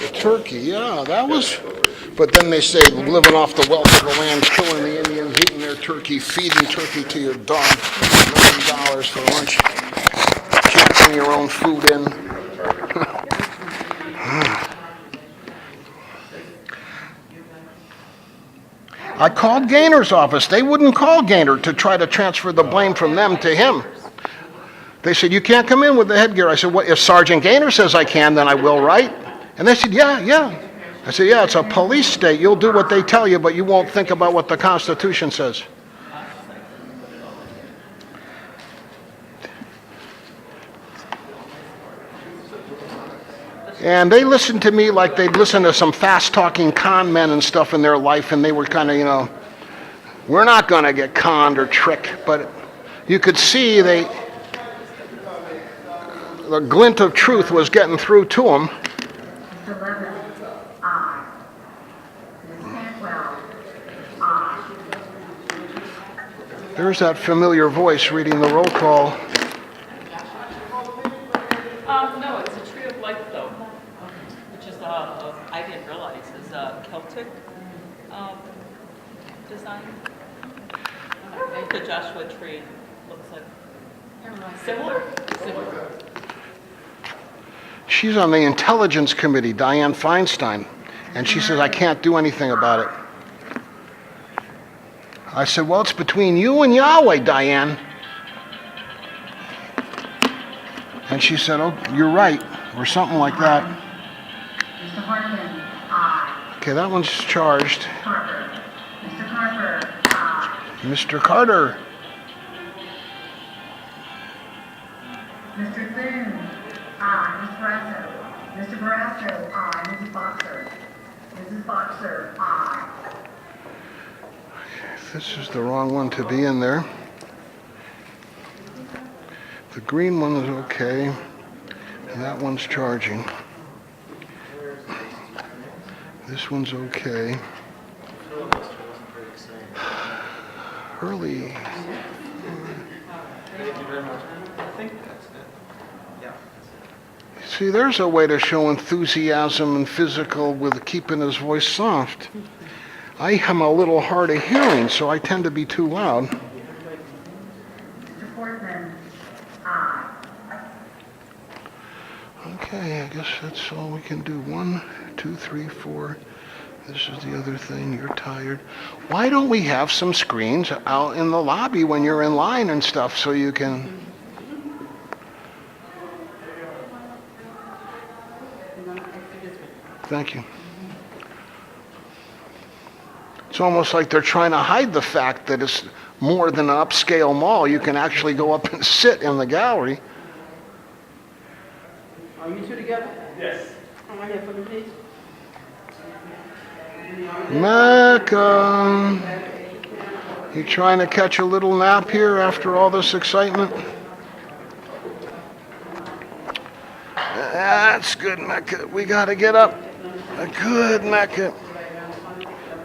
The turkey, yeah, that was. But then they say living off the wealth of the land, killing the Indians, eating their turkey, feeding turkey to your dog, $1 million for lunch. Can't bring your own food in. I called Gaynor's office. They wouldn't call Gaynor to try to transfer the blame from them to him. They said, you can't come in with the headgear. I said, well, if Sergeant Gaynor says I can, then I will, right? And they said, yeah. I said, yeah, it's a police state. You'll do what they tell you, but you won't think about what the Constitution says. And they listened to me like they'd listen to some fast-talking con men and stuff in their life, and they were kind of, we're not going to get conned or tricked. But you could see the glint of truth was getting through to them. There's that familiar voice reading the roll call. No, it's a tree of life, though, which is, I didn't realize, is a Celtic design. The Joshua tree looks like similar. She's on the Intelligence Committee, Dianne Feinstein, and she says, I can't do anything about it. I said, well, it's between you and Yahweh, Dianne. And she said, oh, you're right, or something like that. Mr. Hartman, aye. Okay, that one's charged. Carter. Mr. Carter, aye. Mr. Carter. Mr. Thune, aye. Mr. Barrasso, aye. Mrs. Boxer. Mrs. Boxer, aye. This is the wrong one to be in there. The green one is okay, and that one's charging. This one's okay. Hurley. Thank you very much. I think that's it. Yeah. See, there's a way to show enthusiasm and physical with keeping his voice soft. I am a little hard of hearing, so I tend to be too loud. Mr. Portman, aye. Okay, I guess that's all we can do. 1, 2, 3, 4. This is the other thing. You're tired. Why don't we have some screens out in the lobby when you're in line and stuff so you can... Thank you. It's almost like they're trying to hide the fact that it's more than an upscale mall. You can actually go up and sit in the gallery. Are you two together? Yes. Come on here for me, please. Mecca, you trying to catch a little nap here after all this excitement? That's good, Mecca. We got to get up. Good, Mecca.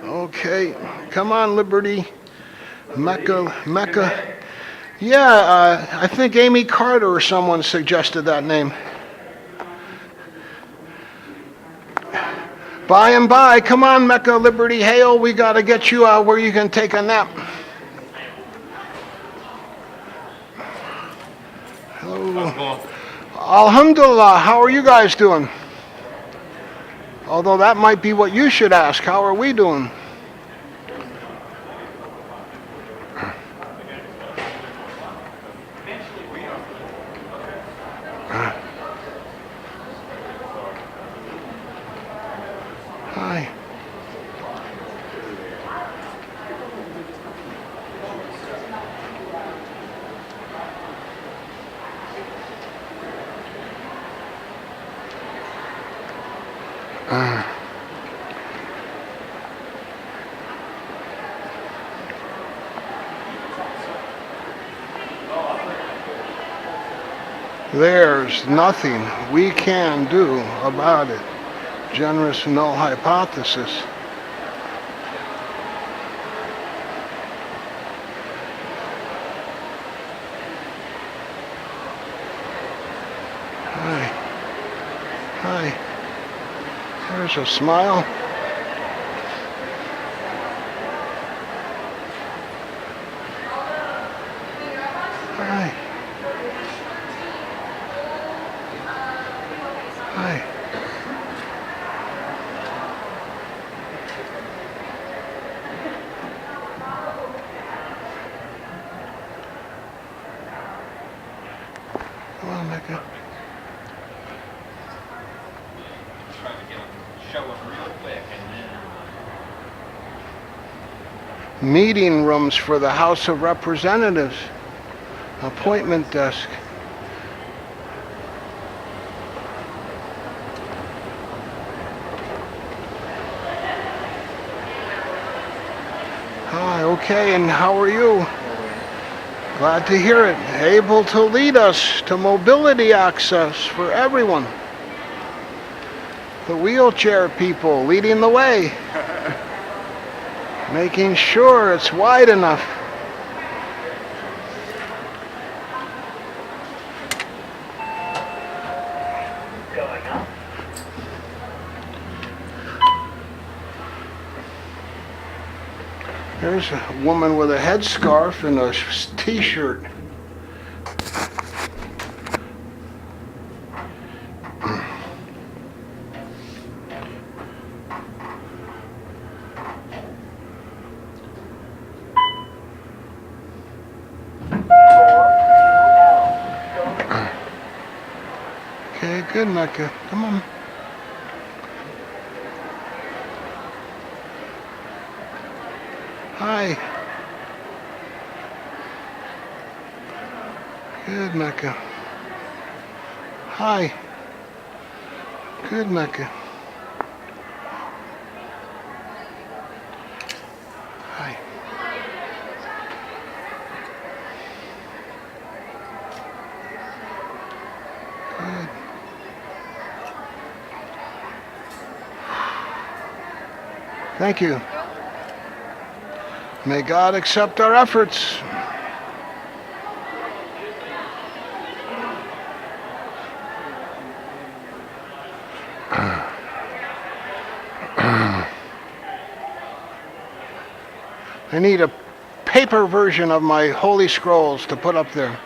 Okay, come on, Liberty. Mecca. Yeah, I think Amy Carter or someone suggested that name. By and by, come on, Mecca, Liberty, Hale, we got to get you out where you can take a nap. Hello. Alhamdulillah, how are you guys doing? Although that might be what you should ask, how are we doing? Hi. There's nothing we can do about it. Generous null hypothesis. Hi. Hi. There's a smile. Hi. Hi. Come on, Mecca. Trying to get them, show them real quick and then. Meeting rooms for the House of Representatives. Appointment desk. Hi, okay, and how are you? Glad to hear it. Able to lead us to mobility access for everyone. The wheelchair people leading the way. Making sure it's wide enough. There's a woman with a headscarf and a t-shirt. Okay, good, Mecca. Come on. Hi. Good, Mecca. Hi. Good, Mecca. Hi. Good. Thank you. May God accept our efforts. I need a paper version of my Holy Scrolls to put up there.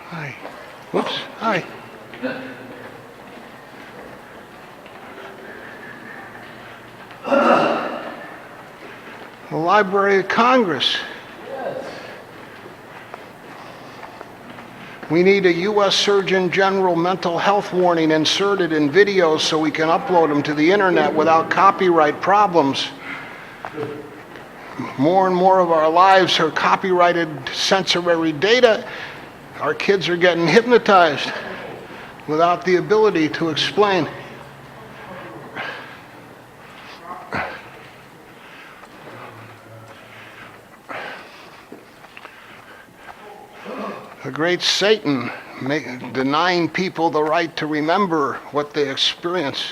Hi. Whoops. Hi. The Library of Congress. We need a U.S. Surgeon General mental health warning inserted in videos so we can upload them to the internet without copyright problems. More and more of our lives are copyrighted sensory data. Our kids are getting hypnotized without the ability to explain. The great Satan denying people the right to remember what they experience.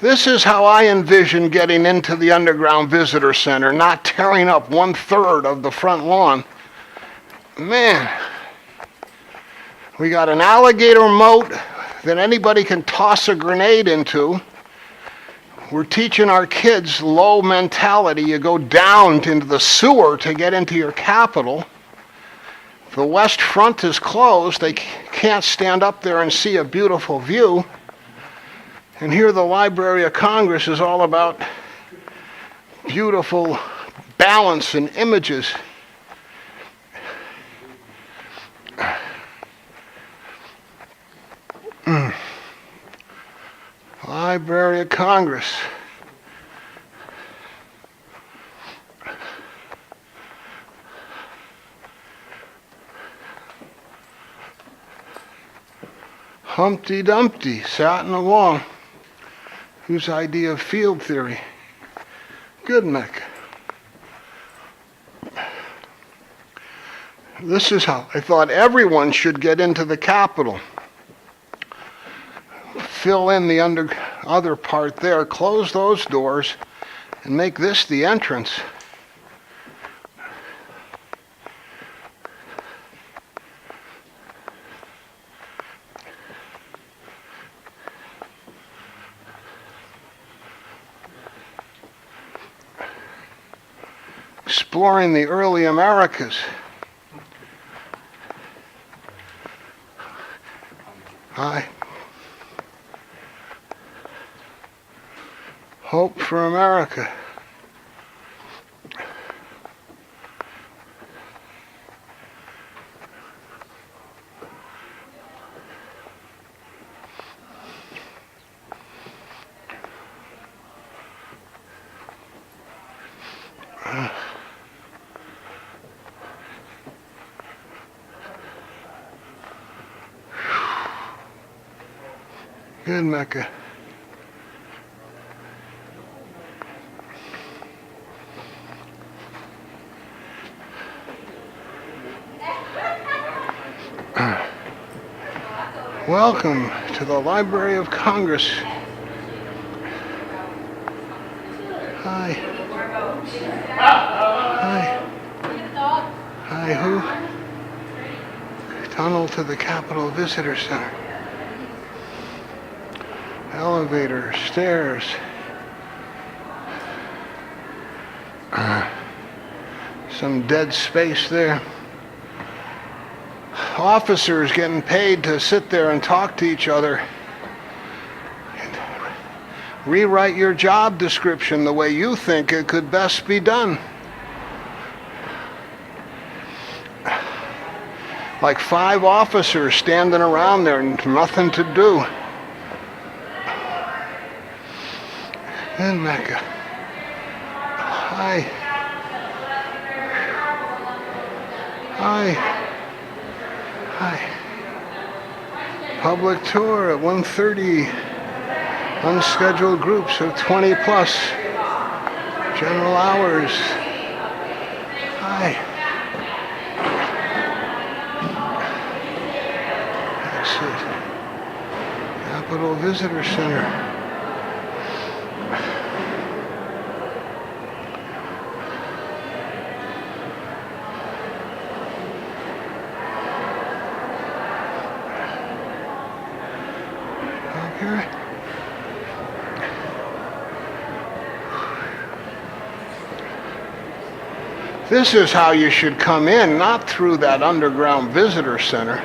This is how I envision getting into the underground visitor center, not tearing up 1/3 of the front lawn. Man, we got an alligator moat that anybody can toss a grenade into. We're teaching our kids low mentality. You go down into the sewer to get into your capital. The west front is closed. They can't stand up there and see a beautiful view. And here the Library of Congress is all about beautiful balance and images. Library of Congress. Humpty Dumpty sat in a lawn. Whose idea of field theory? Good, Mick. This is how I thought everyone should get into the Capitol. Fill in the other part there, close those doors, and make this the entrance. Exploring the early Americas. Hi. Hope for America. Good, Mecca. Welcome to the Library of Congress. Hi. Hi. Hi, who? Tunnel to the Capitol Visitor Center. Elevator, stairs. Some dead space there. Officers getting paid to sit there and talk to each other. And rewrite your job description the way you think it could best be done. Like 5 officers standing around there and nothing to do. In Mecca. Hi. Hi. Hi. Public tour at 1:30. Unscheduled groups of 20 plus. General hours. Hi. That's it. Capitol Visitor Center. This is how you should come in, not through that underground visitor center.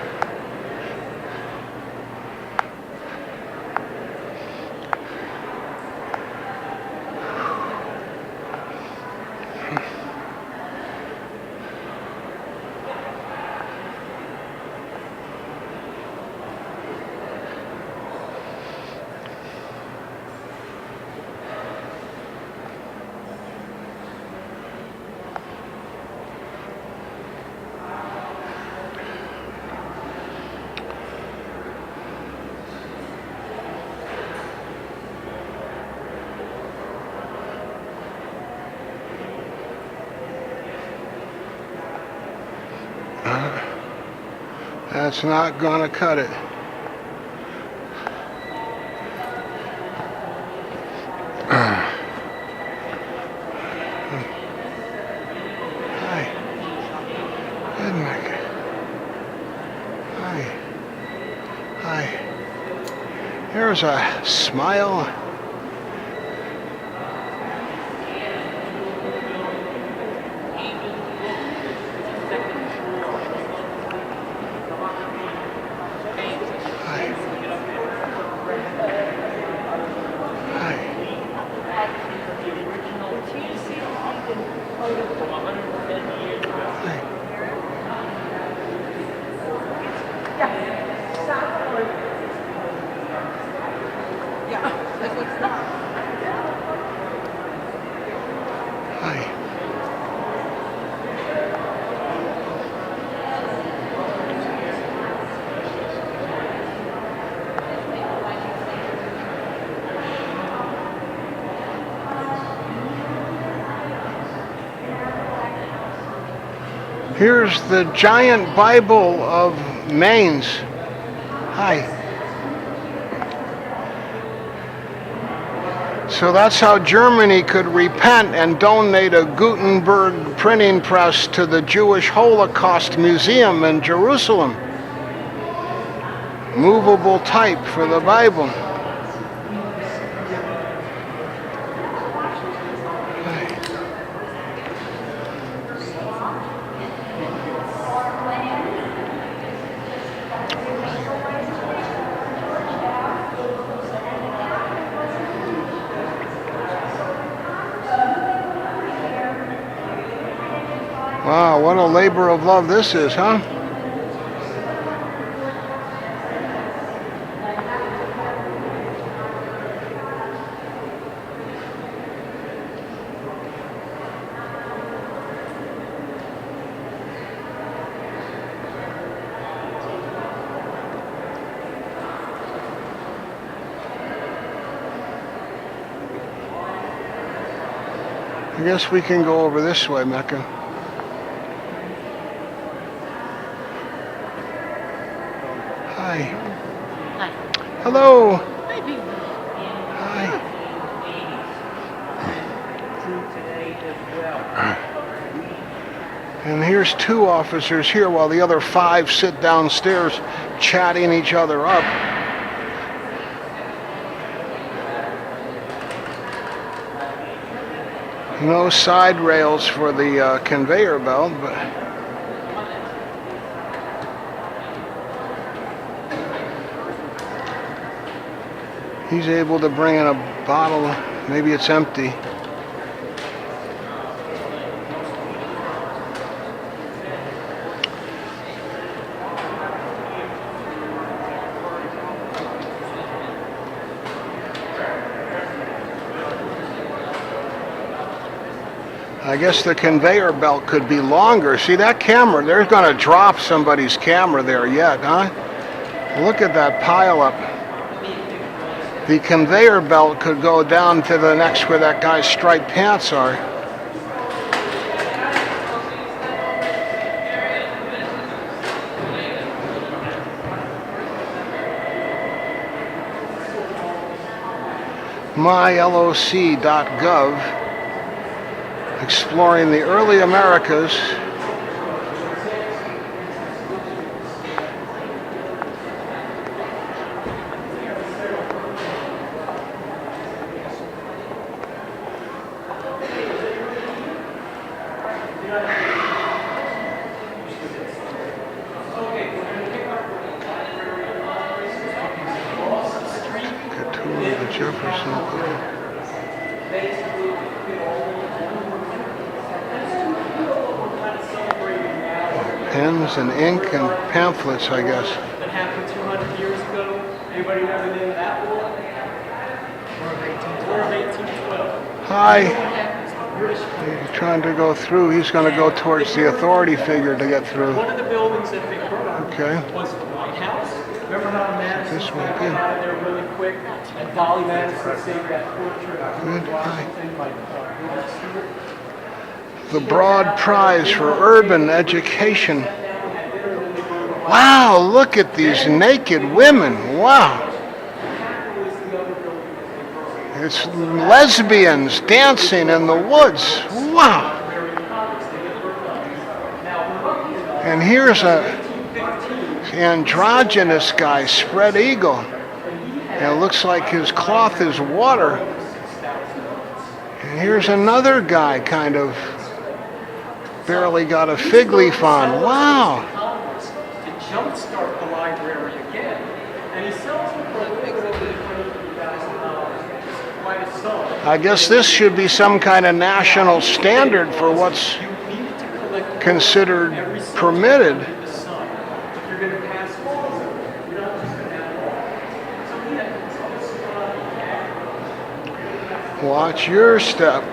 That's not gonna cut it. Hi. Good, Mike. Hi. Hi. Here's a smile. Here's the giant Bible of Maine's. Hi. So that's how Germany could repent and donate a Gutenberg printing press to the Jewish Holocaust Museum in Jerusalem. Movable type for the Bible. Wow, what a labor of love this is, huh? I guess we can go over this way, Mecca. Hi. Hi. Hello. Hi, baby. Hi. And here's 2 officers here while the other 5 sit downstairs chatting each other up. No side rails for the conveyor belt, but he's able to bring in a bottle. Maybe it's empty. I guess the conveyor belt could be longer. See that camera? They're going to drop somebody's camera there yet, huh? Look at that pile up. The conveyor belt could go down to the next where that guy's striped pants are. myloc.gov, exploring the early Americas. Jefferson. Pens and ink and pamphlets, I guess. That happened 200 years ago. Anybody know the name of that war? War of 1812. Hi. He's trying to go through. He's going to go towards the authority figure to get through. One of the buildings that they burned Okay. was the White House. Remember how Madison This way, got good. out of there really quick? And Dolly Madison saved that portrait of Good. George Washington by George Stewart. The Broad Prize for Urban Education. Wow, look at these naked women. Wow. It's lesbians dancing in the woods. Wow. And here's a androgynous guy, spread eagle. And it looks like his cloth is water. And here's another guy, kind of barely got a fig leaf on. Wow. To jumpstart the library again. And he sells them for a little over $20,000. Quite a sum. I guess this should be some kind of national standard for what's You need to collect considered every cent permitted. under the sun. If you're going to pass laws, you're not just going to have laws. Watch your step.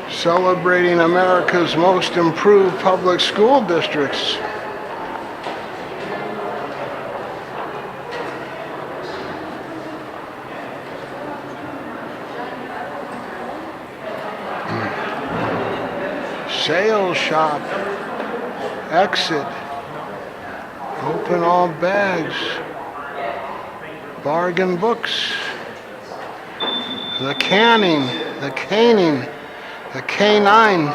Celebrating America's most improved public school districts. Sales shop. Exit. Open all bags. Bargain books. The canning. The caning. The canine.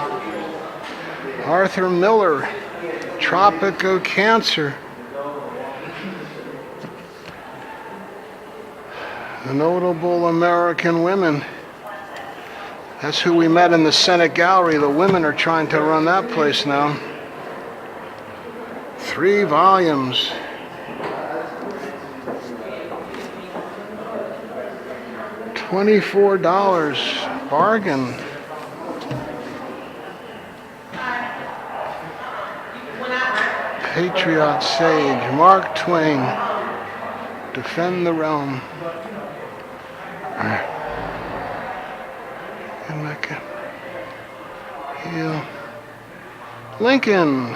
Arthur Miller. Tropic of Cancer. The notable American women. That's who we met in the Senate gallery. The women are trying to run that place now. 3 volumes. $24. Bargain. Patriot Sage. Mark Twain. Defend the Realm. Hill. Lincoln.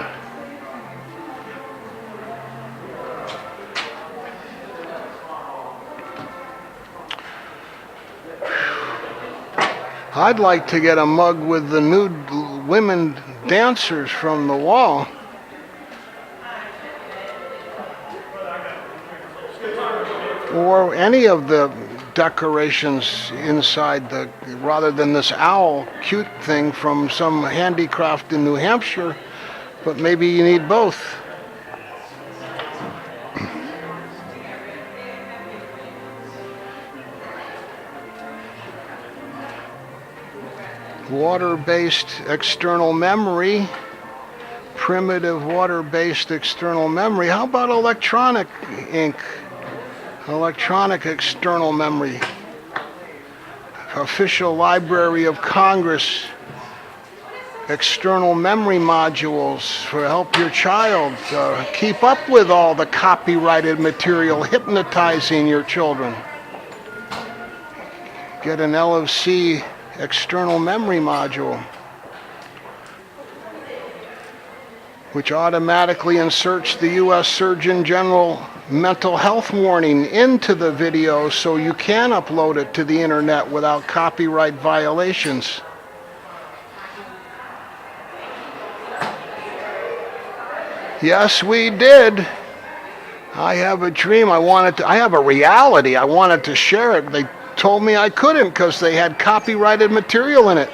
I'd like to get a mug with the nude women dancers from the wall. Or any of the decorations inside the, rather than this owl cute thing from some handicraft in New Hampshire, but maybe you need both. Water-based external memory, primitive water-based external memory. How about electronic ink? Electronic external memory. Official Library of Congress external memory modules for help your child keep up with all the copyrighted material hypnotizing your children. Get an LofC external memory module, which automatically inserts the U.S. Surgeon General mental health warning into the video so you can upload it to the internet without copyright violations. Yes, we did. I have a dream. I have a reality. I wanted to share it. They told me I couldn't because they had copyrighted material in it.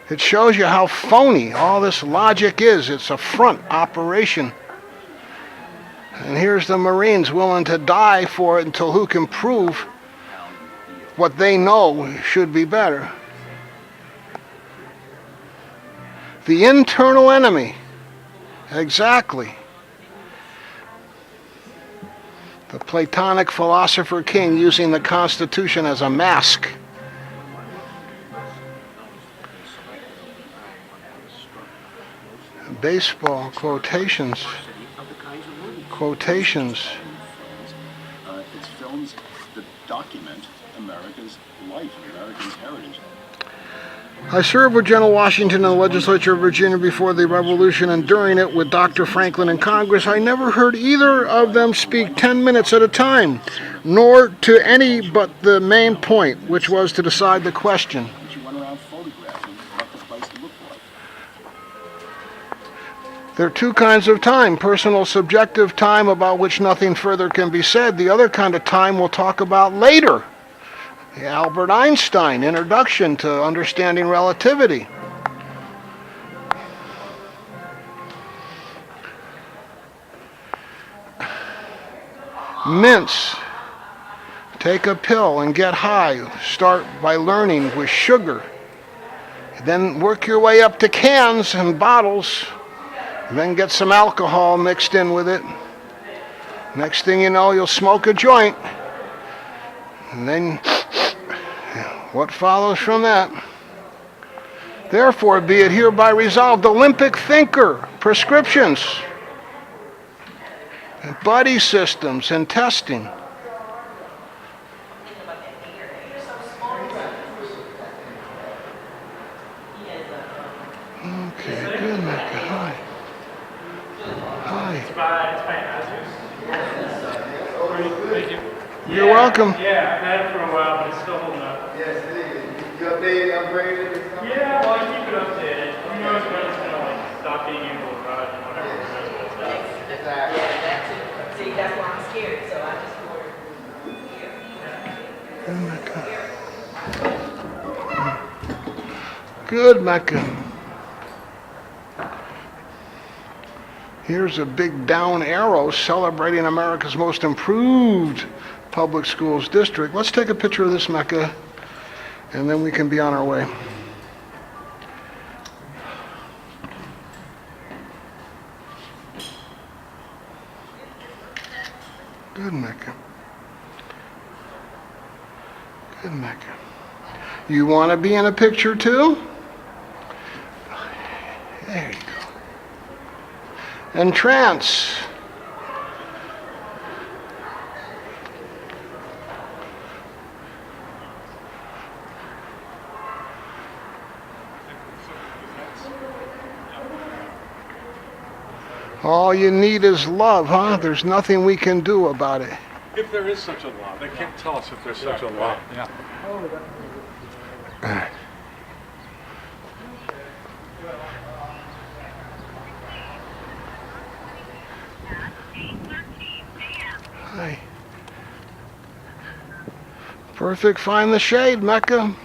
It shows you how phony all this logic is. It's a front operation. And here's the Marines willing to die for it until who can prove what they know should be better. The internal enemy. Exactly. The Platonic philosopher king using the Constitution as a mask. Baseball quotations. Quotations. It's films that document America's life, America's heritage. I served with General Washington in the legislature of Virginia before the Revolution and during it with Dr. Franklin in Congress. I never heard either of them speak 10 minutes at a time, nor to any but the main point, which was to decide the question. But you went around photographing what the place looked like. There are two kinds of time: personal subjective time about which nothing further can be said. The other kind of time we'll talk about later. The Albert Einstein Introduction to Understanding Relativity. Mints. Take a pill and get high. Start by learning with sugar. Then work your way up to cans and bottles. Then get some alcohol mixed in with it. Next thing you know, you'll smoke a joint. And then what follows from that? Therefore, be it hereby resolved, Olympic thinker, prescriptions, and buddy systems and testing. Okay, good, Mecca. Hi. Hi. You're welcome. Yeah, I've had it for a while, but it's still holding up. Yes, it is. You upgraded or something? Yeah, well, I keep it updated. Who knows when it's gonna like stop being able to run and whatever. Who knows what it's got. Exactly. Yeah, that too. See, that's why I'm scared, so I just ordered. Good, Mecca. Here's a big down arrow celebrating America's most improved public schools district. Let's take a picture of this, Mecca, and then we can be on our way. Good, Mecca. Good, Mecca. You want to be in a picture too? There you go. And trance. All you need is love, huh? There's nothing we can do about it. If there is such a law, they can't tell us if there's such a law. Yeah. Hi. Perfect, find the shade, Mecca.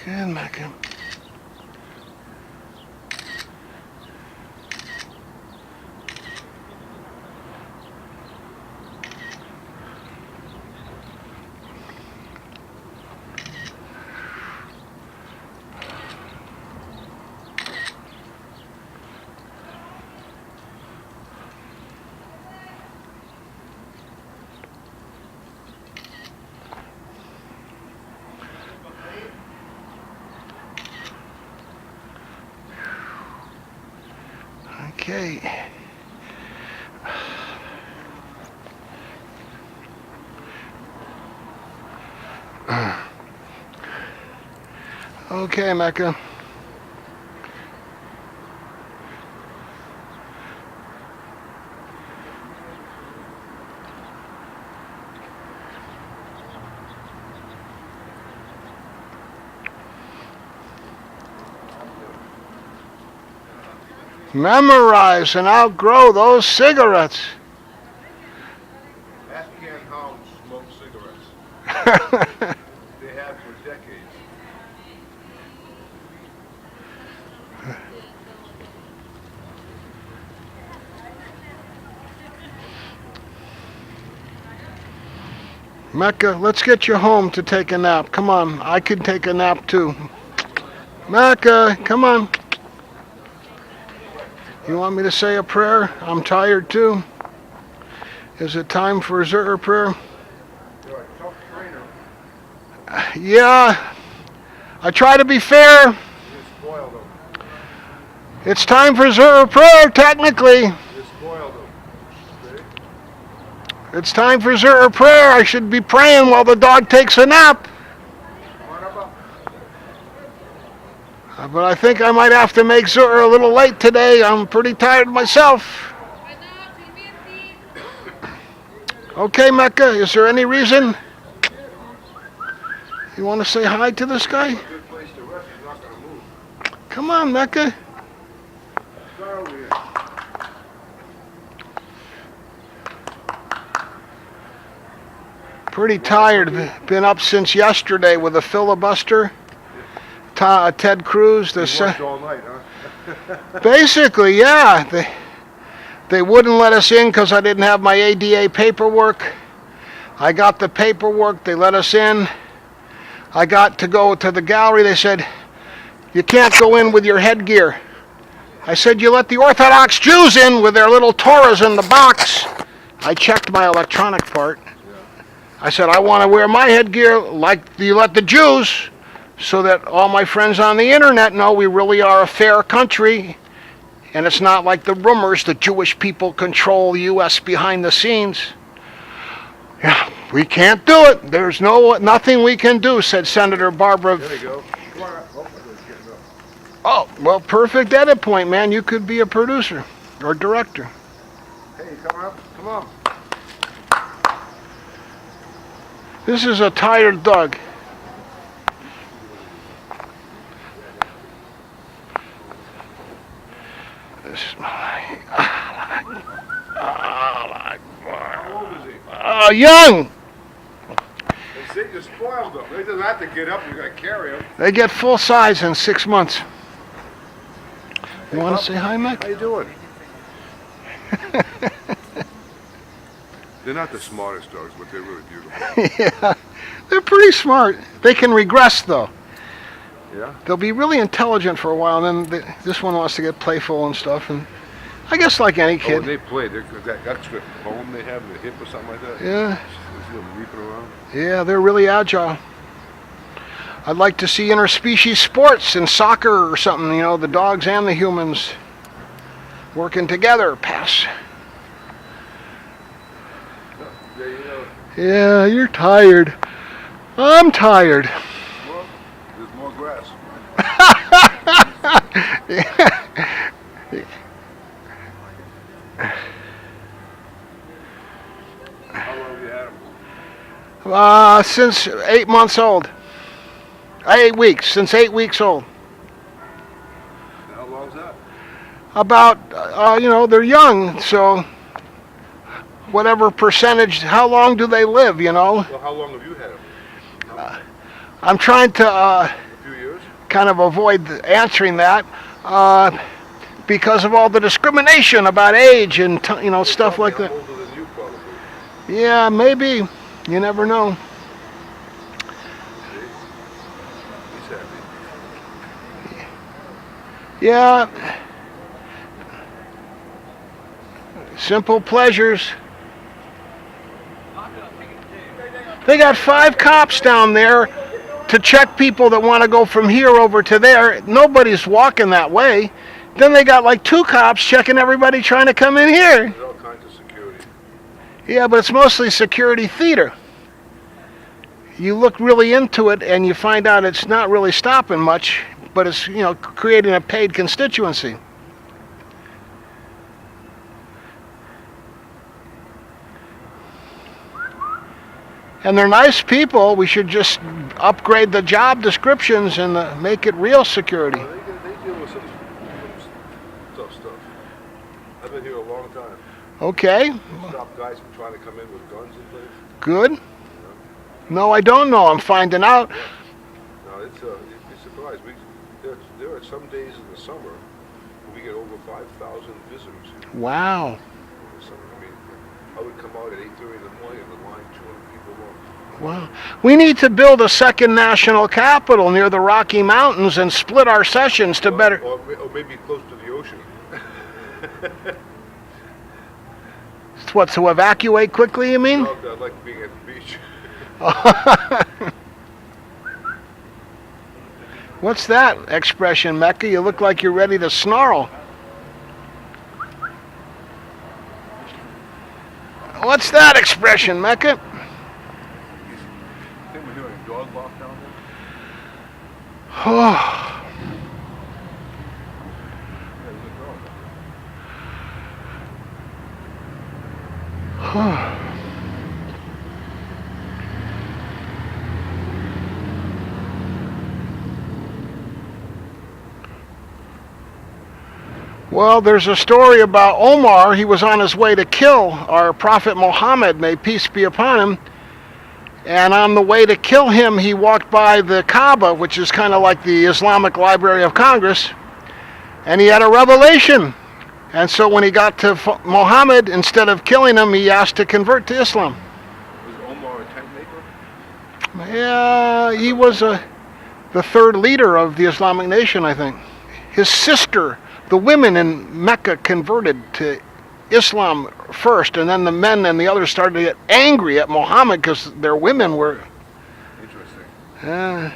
Good, Mecca. Okay. Okay, Mecca. Memorize and outgrow those cigarettes. Afghan hounds smoke cigarettes. They have for decades. Mecca, let's get you home to take a nap. Come on, I could take a nap too. Mecca, come on. You want me to say a prayer? I'm tired too. Is it time for a Zurcher prayer? You're a tough trainer. Yeah, I try to be fair. You spoiled them. It's time for Zurcher prayer, technically. You spoiled them. See? It's time for Zurcher prayer. I should be praying while the dog takes a nap. What about? But I think I might have to make Zurcher a little late today. I'm pretty tired myself. Okay, Mecca, is there any reason? You want to say hi to this guy? A good place to rest. He's not going to move. Come on, Mecca. Start over here. Pretty tired. Been up since yesterday with a filibuster. Ted Cruz. You worked all night, huh? Basically, yeah. They wouldn't let us in because I didn't have my ADA paperwork. I got the paperwork. They let us in. I got to go to the gallery. They said, you can't go in with your headgear. I said, you let the Orthodox Jews in with their little Torahs in the box. I checked my electronic part. I said, I want to wear my headgear like you let the Jews, so that all my friends on the internet know we really are a fair country, and it's not like the rumors that Jewish people control the U.S. behind the scenes. Yeah, we can't do it. There's nothing we can do, said Senator Barbara. There you go. Come on. Oh, it's getting up. Oh, well, perfect edit point, man. You could be a producer or director. Hey, come up. Come on. This is a tired dog. This is How old is he? young. They say you spoiled him. They doesn't have to get up. You got to carry him. They get full size in 6 months. You want to say hi, Mac? How you doing? They're not the smartest dogs, but they're really beautiful. Yeah, they're pretty smart. They can regress, though. Yeah? They'll be really intelligent for a while, and then this one wants to get playful and stuff. And I guess like any Oh, kid. when they play, that's the bone they have in the hip or something like that? Yeah. You see them leaping around? Yeah, they're really agile. I'd like to see interspecies sports in soccer or something, you know, the dogs and the humans working together. Pass. There you go. Yeah, you're tired. I'm tired. Well, there's more grass. How long have you had them? Since 8 months old. 8 weeks, since 8 weeks old. How long's that? About, they're young, so whatever percentage, how long do they live, you know? Well, how long have you had them? I'm trying to A few years? kind of avoid answering that because of all the discrimination about age and, stuff like that. I'm older than you, probably. Yeah, maybe. You never know. He's happy. Yeah. Simple pleasures. They got 5 cops down there to check people that want to go from here over to there. Nobody's walking that way. Then they got like 2 cops checking everybody trying to come in here. There's all kinds of security. Yeah, but it's mostly security theater. You look really into it and you find out it's not really stopping much, but it's, creating a paid constituency. And they're nice people. We should just upgrade the job descriptions and make it real security. Well, they deal with some tough stuff. I've been here a long time. Okay, Stop guys from trying to come in with guns and things. good. No, I don't know. I'm finding out. No, you'd be surprised. There are some days in the summer where we get over 5,000 visitors here. Wow. In the summer. I mean, I would come out at 8:30 in the morning and the line 200 people long. Wow. We need to build a second national capital near the Rocky Mountains and split our sessions to better. Or maybe close to the ocean. What, to evacuate quickly, you mean? No, I'd like being at the beach. What's that expression, Mecca? You look like you're ready to snarl. What's that expression, Mecca? I think we're hearing a dog bark down there. Oh, Yeah, there's a dog. well, there's a story about Omar. He was on his way to kill our Prophet Muhammad, may peace be upon him. And on the way to kill him, he walked by the Kaaba, which is kind of like the Islamic Library of Congress, and he had a revelation. And so when he got to Muhammad, instead of killing him, he asked to convert to Islam. Was Omar a tent maker? Yeah, he was the 3rd leader of the Islamic nation, I think. His sister, the women in Mecca converted to Islam first, and then the men and the others started to get angry at Muhammad because their women were... Interesting.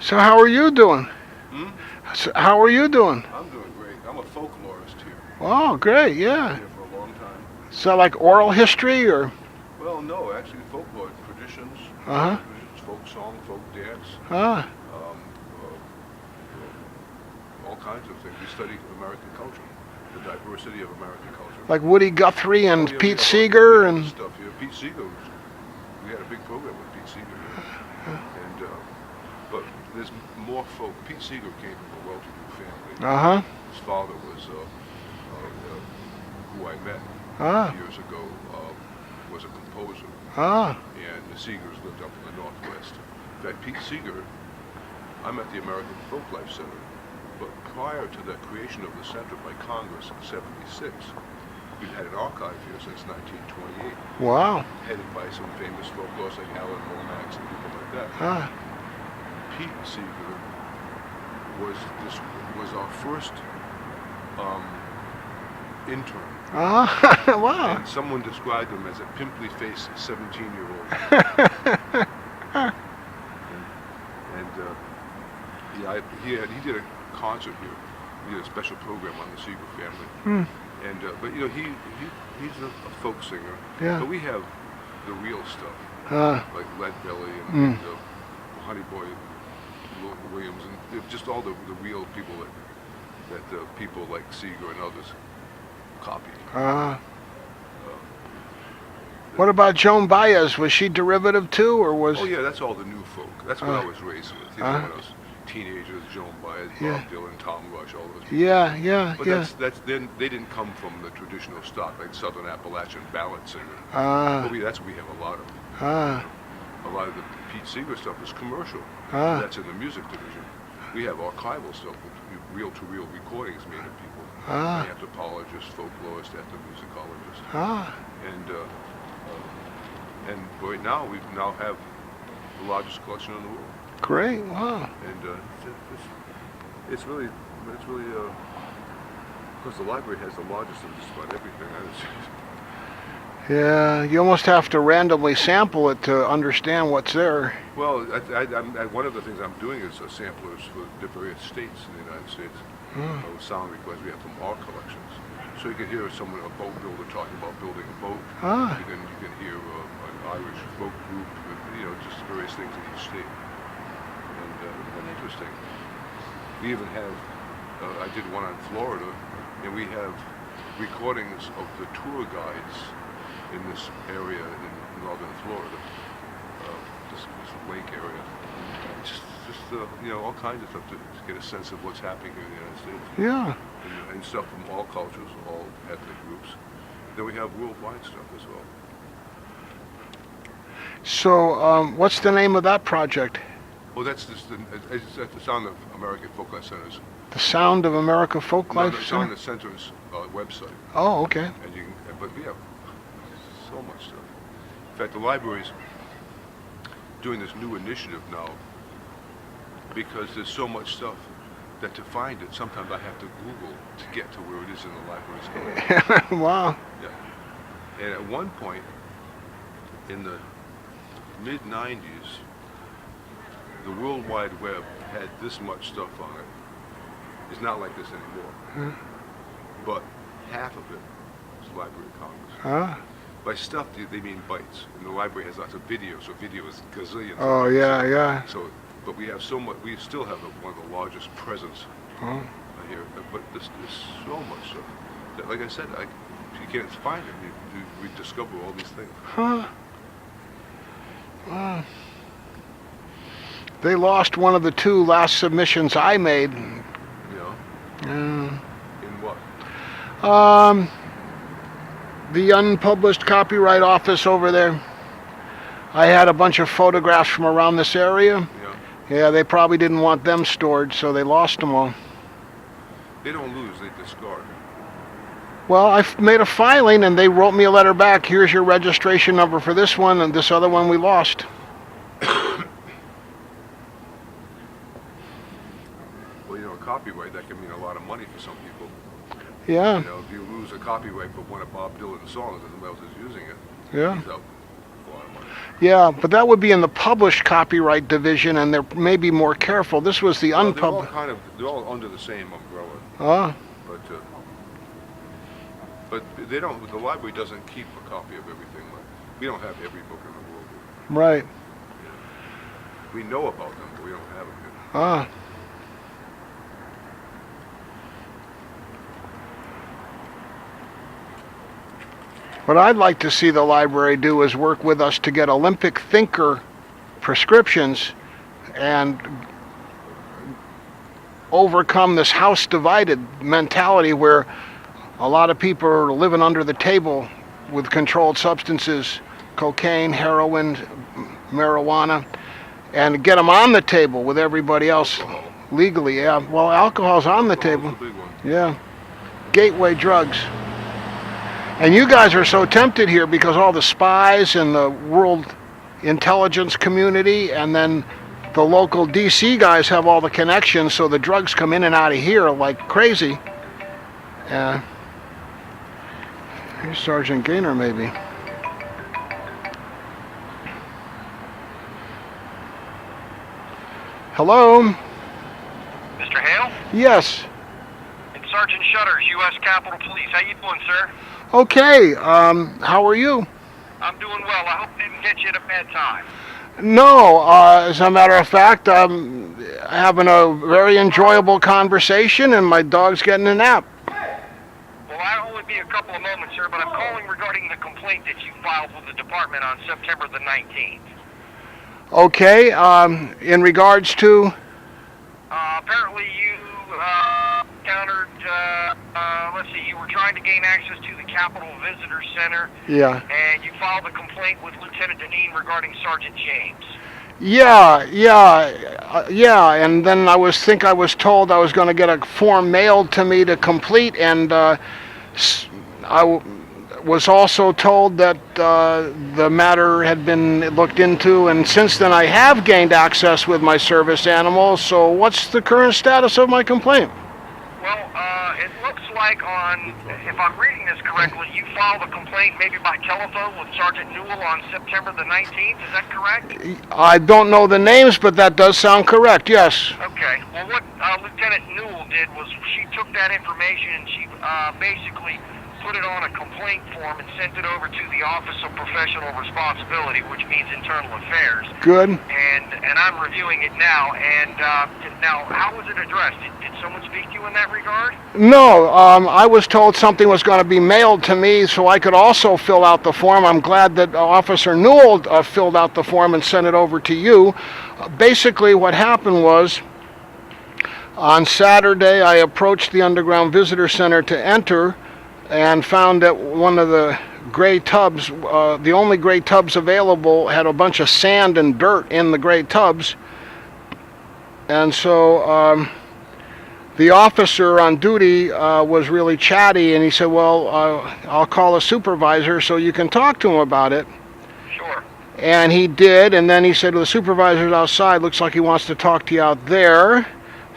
So how are you doing? Hmm? So how are you doing? I'm doing great. I'm a folklorist here. Oh, great, Been yeah. here for a long time. So like oral history or? Well, no, actually folklore traditions, Uh-huh. traditions, folk song, folk dance, Ah, all kinds of things. We study American culture, the diversity of American culture. like Woody Guthrie and Oh, yeah, we Pete have all Seeger kinds of and... stuff here. Pete Seeger, we had a big program with Pete Seeger here. And, but there's more folk. Pete Seeger came from a well-to-do family. Uh-huh. His father was, who I met Ah, years ago, was a composer. ah, And the Seegers lived up in the Northwest. In fact, Pete Seeger, I'm at the American Folklife Center, but prior to the creation of the center by Congress in '76, we've had an archive here since 1928, wow. headed by some famous folklorists like Alan Lomax and people like that. Ah, Pete Seeger was our first intern. ah, wow. And someone described him as a pimply-faced 17-year-old. and yeah, he did a concert here. He did a special program on the Seeger family. And but you know he's a folk singer. Yeah. But we have the real stuff Ah, like Lead Belly and Honey Boy Williams and just all the real people that people like Seeger and others copy. ah. What about Joan Baez? Was she derivative too, or was... Oh yeah, that's all the new folk. That's what I was raised with. You know, when I was teenagers, Joan Baez, Yeah. Bob Dylan, Tom Rush, all those people. Yeah, yeah, But yeah. that's then they didn't come from the traditional stock like Southern Appalachian ballad singer. Ah, But that's what we have a lot of. ah, A lot of the Pete Seeger stuff is commercial. Ah. That's in the music division. We have archival stuff with reel-to-reel recordings made of people. Ah. Anthropologists, folklorists, ethnomusicologists. ah. And right now we now have the largest collection in the world. Great, wow. And it's really because the library has the largest of just about everything. Yeah, you almost have to randomly sample it to understand what's there. Well, one of the things I'm doing is samplers for the various states in the United States. With sound requests we have from our collections. So you can hear someone, a boat builder, talking about building a boat. Ah. You can hear an Irish folk group, with, just various things in each state. And interesting. We even have, I did one on Florida, and we have recordings of the tour guides in this area in northern Florida, this lake area. Just all kinds of stuff to get a sense of what's happening here in the United States. Yeah. And stuff from all cultures, all ethnic groups. Then we have worldwide stuff as well. So, what's the name of that project? Well, that's just it's at the Sound of American Folklife Center's. The Sound of America No, Folklife it's on Center? the center's website. Oh, okay. And but we have so much stuff. In fact, the library's doing this new initiative now because there's so much stuff that to find it, sometimes I have to Google to get to where it is in the library's collection. Wow. Yeah. And at one point, in the mid-90s, the World Wide Web had this much stuff on it. It's not like this anymore. But half of it is Library of Congress. Ah. By stuff, they mean bytes. And the library has lots of videos, so video is gazillions. Oh, of bytes. yeah, yeah. So, but we have so much. We still have one of the largest presence here. But there's so much stuff. That, like I said, you can't find it. We discover all these things. Huh. Wow. They lost one of the two last submissions I made. You know. Yeah. In what? The unpublished copyright office over there. I had a bunch of photographs from around this area. Yeah. Yeah, they probably didn't want them stored, so they lost them all. They don't lose. They discard. Well, I made a filing, and they wrote me a letter back. Here's your registration number for this one, and this other one we lost. Well, copyright, that can mean a lot of money for some people. Yeah, If you lose a copyright for one of Bob Dylan's songs and somebody else is using it, yeah. he's out a lot of money. Yeah, but that would be in the published copyright division, and they're maybe more careful. This was the Well, they're all unpublished. they're all under the same umbrella, Ah, but they don't. The library doesn't keep a copy of everything. Like, we don't have every book in the world. right. We know about them, but we don't have them here. Ah. What I'd like to see the library do is work with us to get Olympic thinker prescriptions and overcome this house divided mentality where a lot of people are living under the table with controlled substances, cocaine, heroin, marijuana, and get them on the table with everybody else legally. Yeah, well, alcohol's on the table. That's the big one. Yeah, gateway drugs. And you guys are so tempted here because all the spies and the world intelligence community and then the local DC guys have all the connections, so the drugs come in and out of here like crazy. Here's Sergeant Gaynor, maybe. Hello? Mr. Hale? Yes. It's Sergeant Shutters, U.S. Capitol Police. How you doing, sir? Okay, how are you? I'm doing well. I hope it didn't get you at a bad time. No, as a matter of fact, I'm having a very enjoyable conversation and my dog's getting a nap. Well, I'll only be a couple of moments, sir, but I'm calling regarding the complaint that you filed with the department on September the 19th. Okay, in regards to... Apparently you encountered, let's see, you were trying to gain access to the Capitol Visitor Center. Yeah. And you filed a complaint with Lieutenant Deneen regarding Sergeant James. Yeah, and then I was told I was going to get a form mailed to me to complete, and I was also told that the matter had been looked into, and since then I have gained access with my service animal. So what's the current status of my complaint? Well, it looks like if I'm reading this correctly, you filed a complaint maybe by telephone with Sergeant Newell on September the 19th. Is that correct? I don't know the names, but that does sound correct, yes. Okay. Well, what Lieutenant Newell did was she took that information and she basically put it on a complaint form and sent it over to the Office of Professional Responsibility, which means Internal Affairs. Good. And I'm reviewing it now. And now, how was it addressed? Did someone speak to you in that regard? No, I was told something was going to be mailed to me so I could also fill out the form. I'm glad that Officer Newell filled out the form and sent it over to you. Basically, what happened was, on Saturday, I approached the Underground Visitor Center to enter and found that one of the gray tubs, the only gray tubs available, had a bunch of sand and dirt in the gray tubs. And so the officer on duty was really chatty, and he said, well, I'll call a supervisor so you can talk to him about it. Sure. And he did, and then he said, well, the supervisor's outside, looks like he wants to talk to you out there.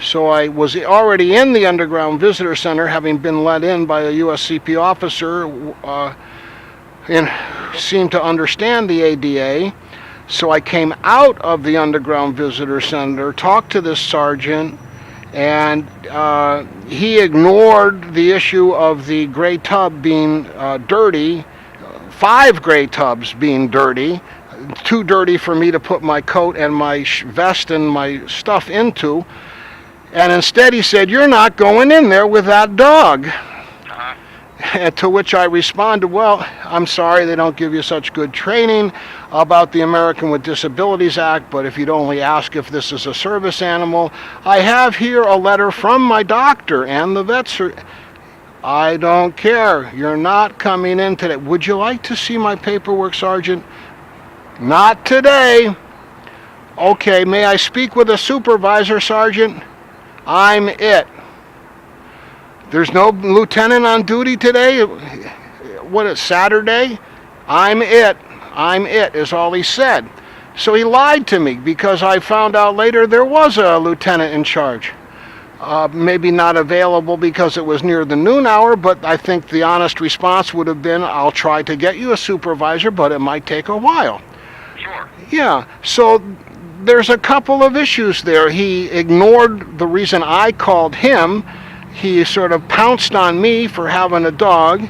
So I was already in the Underground Visitor Center, having been let in by a USCP officer and seemed to understand the ADA. So I came out of the Underground Visitor Center, talked to this sergeant, and he ignored the issue of the gray tub being dirty, 5 gray tubs being dirty, too dirty for me to put my coat and my vest and my stuff into. And instead he said, you're not going in there with that dog. And to which I responded, well, I'm sorry they don't give you such good training about the American with Disabilities Act, but if you'd only ask if this is a service animal, I have here a letter from my doctor and the vet. I don't care. You're not coming in today. Would you like to see my paperwork, Sergeant? Not today. Okay, may I speak with a supervisor, Sergeant? I'm it. There's no lieutenant on duty today? What is Saturday? I'm it. I'm it, is all he said. So he lied to me because I found out later there was a lieutenant in charge. maybe not available because it was near the noon hour, but I think the honest response would have been, I'll try to get you a supervisor, but it might take a while. Sure. Yeah, so there's a couple of issues there. He ignored the reason I called him. He sort of pounced on me for having a dog.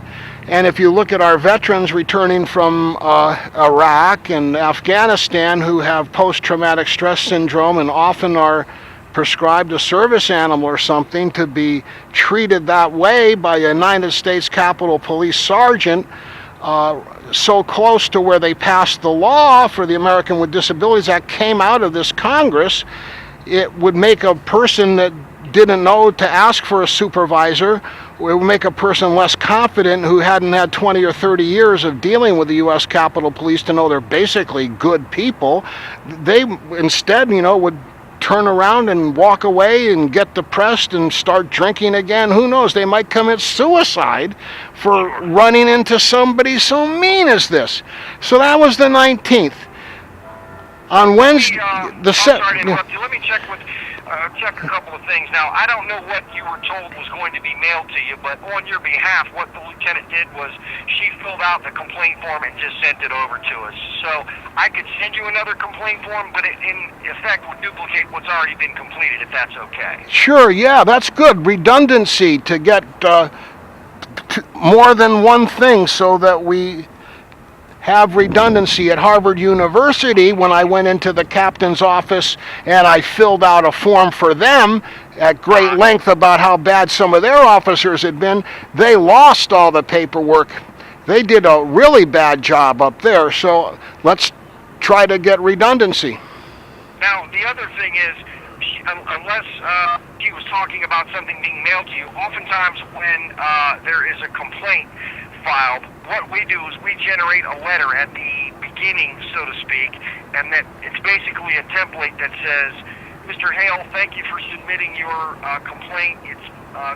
And if you look at our veterans returning from Iraq and Afghanistan who have post-traumatic stress syndrome and often are prescribed a service animal or something to be treated that way by a United States Capitol Police sergeant, so close to where they passed the law for the American with Disabilities Act came out of this Congress, it would make a person that didn't know to ask for a supervisor, it would make a person less confident who hadn't had 20 or 30 years of dealing with the U.S. Capitol Police to know they're basically good people. They instead, would turn around and walk away and get depressed and start drinking again. Who knows? They might commit suicide for running into somebody so mean as this. So that was the 19th. On Wednesday, I'm sorry to interrupt you. Let me check a couple of things. Now, I don't know what you were told was going to be mailed to you, but on your behalf, what the lieutenant did was she filled out the complaint form and just sent it over to us. So I could send you another complaint form, but it in effect would duplicate what's already been completed, if that's okay. Sure, yeah, that's good. Redundancy to get more than one thing so that we have redundancy. At Harvard University, when I went into the captain's office and I filled out a form for them at great length about how bad some of their officers had been, they lost all the paperwork. They did a really bad job up there, so let's try to get redundancy. Now, the other thing is, unless he was talking about something being mailed to you, oftentimes when there is a complaint filed, what we do is we generate a letter at the beginning, so to speak, and that it's basically a template that says, Mr. Hale, thank you for submitting your complaint. It's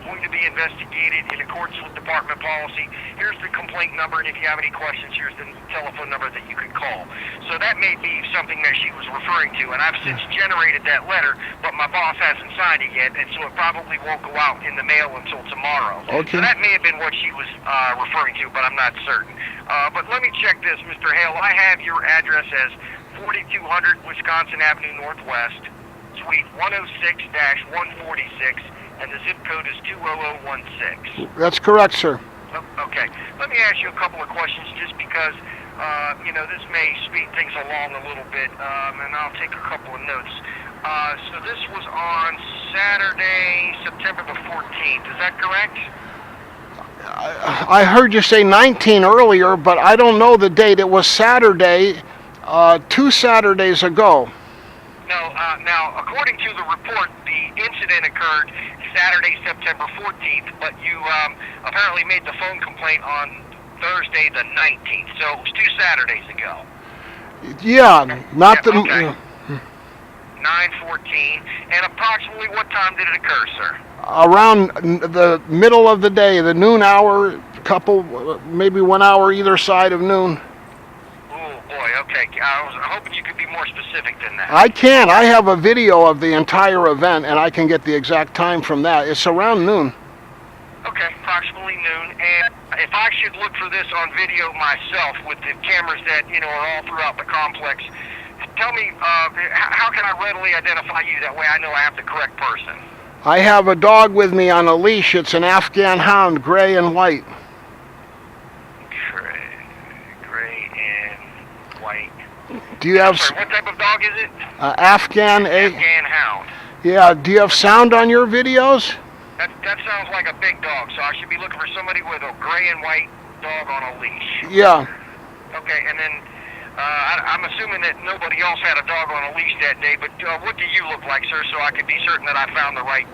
going to be investigated in accordance with department policy. Here's the complaint number, and if you have any questions, here's the telephone number that you can call. So that may be something that she was referring to, and I've since generated that letter, but my boss hasn't signed it yet, and so it probably won't go out in the mail until tomorrow. Okay. So that may have been what she was referring to, but I'm not certain. But let me check this, Mr. Hale. I have your address as 4200 Wisconsin Avenue Northwest, Suite 106-146, and the zip code is 20016. That's correct, sir. Okay. Let me ask you a couple of questions just because, this may speed things along a little bit, and I'll take a couple of notes. So this was on Saturday, September the 14th. Is that correct? I heard you say 19 earlier, but I don't know the date. It was Saturday, 2 Saturdays ago. No, now, according to the report, the incident occurred Saturday, September 14th, but you apparently made the phone complaint on Thursday the 19th, so it was 2 Saturdays ago. Yeah, not the... Okay. 9:14, and approximately what time did it occur, sir? Around the middle of the day, the noon hour, maybe 1 hour either side of noon. Oh, boy, okay. I was hoping you could be more specific than that. I can. I have a video of the entire event, and I can get the exact time from that. It's around noon. Okay, approximately noon. And if I should look for this on video myself with the cameras that, are all throughout the complex, tell me, how can I readily identify you? That way I know I have the correct person. I have a dog with me on a leash. It's an Afghan hound, gray and white. Gray and white. Do you have... Sorry, what type of dog is it? Afghan hound. Yeah, do you have sound on your videos? That sounds like a big dog, so I should be looking for somebody with a gray and white dog on a leash. Yeah. Okay, and then I'm assuming that nobody else had a dog on a leash that day, but what do you look like, sir, so I can be certain that I found the right,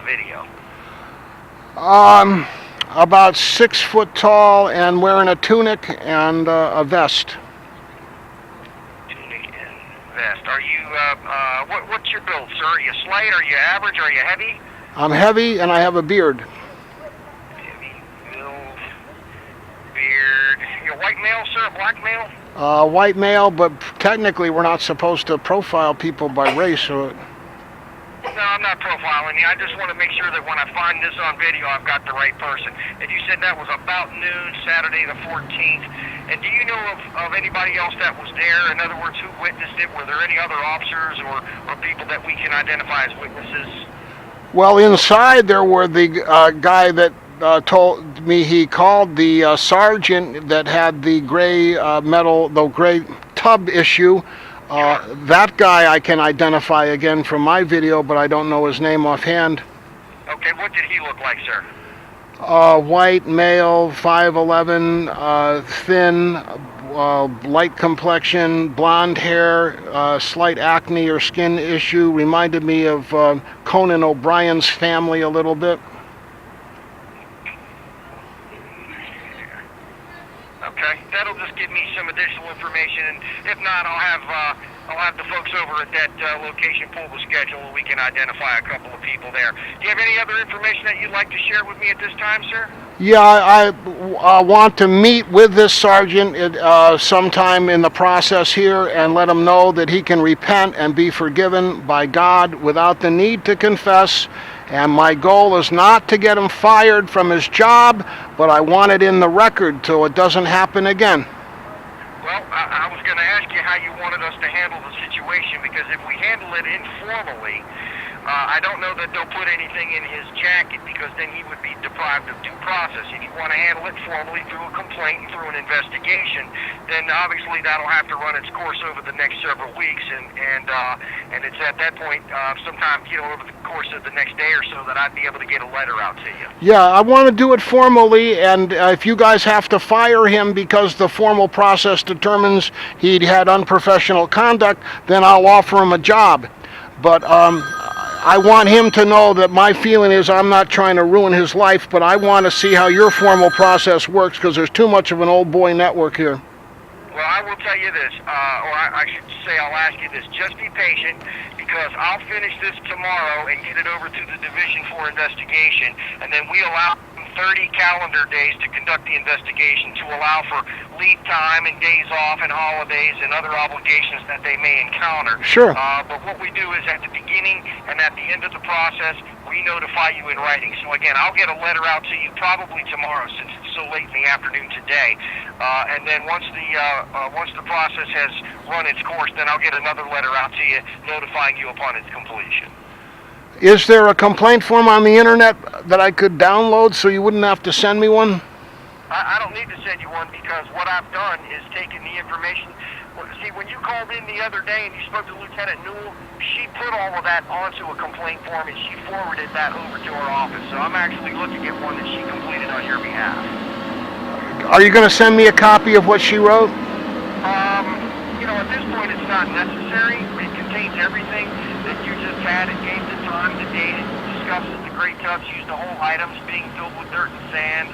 video? About 6 foot tall and wearing a tunic and a vest. Tunic and vest. Are you, what's your build, sir? Are you slight? Are you average? Are you heavy? I'm heavy and I have a beard. Heavy build, beard. You a white male, sir? A black male? White male, but technically we're not supposed to profile people by race. So No, I'm not profiling you. I just want to make sure that when I find this on video, I've got the right person. And you said that was about noon, Saturday the 14th. And do you know of anybody else that was there? In other words, who witnessed it? Were there any other officers or people that we can identify as witnesses? Well, inside there were the guy that told me he called the sergeant that had the gray the gray tub issue. That guy I can identify again from my video, but I don't know his name offhand. Okay, what did he look like, sir? White male, 5'11", thin, light complexion, blonde hair, slight acne or skin issue. Reminded me of Conan O'Brien's family a little bit. Okay, that'll just give me some additional information, and if not, I'll have the folks over at that location pull the schedule, and we can identify a couple of people there. Do you have any other information that you'd like to share with me at this time, sir? Yeah, I want to meet with this sergeant sometime in the process here and let him know that he can repent and be forgiven by God without the need to confess. And my goal is not to get him fired from his job, but I want it in the record so it doesn't happen again. Well, I was going to ask you how you wanted us to handle the situation, because if we handle it informally, I don't know that they'll put anything in his jacket, because then he would be deprived of due process. If you want to handle it formally through a complaint and through an investigation, then obviously that'll have to run its course over the next several weeks, and it's at that point, sometime over the course of the next day or so, that I'd be able to get a letter out to you. Yeah, I want to do it formally, and if you guys have to fire him because the formal process determines he'd had unprofessional conduct, then I'll offer him a job. But I want him to know that my feeling is I'm not trying to ruin his life, but I want to see how your formal process works, because there's too much of an old boy network here. Well, I will tell you this, or I should say I'll ask you this. Just be patient, because I'll finish this tomorrow and get it over to the Division for investigation, and then we allow 30 calendar days to conduct the investigation, to allow for lead time and days off and holidays and other obligations that they may encounter. Sure. But what we do is at the beginning and at the end of the process, we notify you in writing. So again, I'll get a letter out to you probably tomorrow, since it's so late in the afternoon today. And then once the process has run its course, then I'll get another letter out to you notifying you upon its completion. Is there a complaint form on the internet that I could download so you wouldn't have to send me one? I don't need to send you one, because what I've done is taken the information. See, when you called in the other day and you spoke to Lieutenant Newell, she put all of that onto a complaint form and she forwarded that over to our office. So I'm actually looking at one that she completed on your behalf. Are you going to send me a copy of what she wrote? At this point it's not necessary. It contains everything that you just had. It gave the time, the date, it discusses the gray tubs used to hold items being filled with dirt and sand.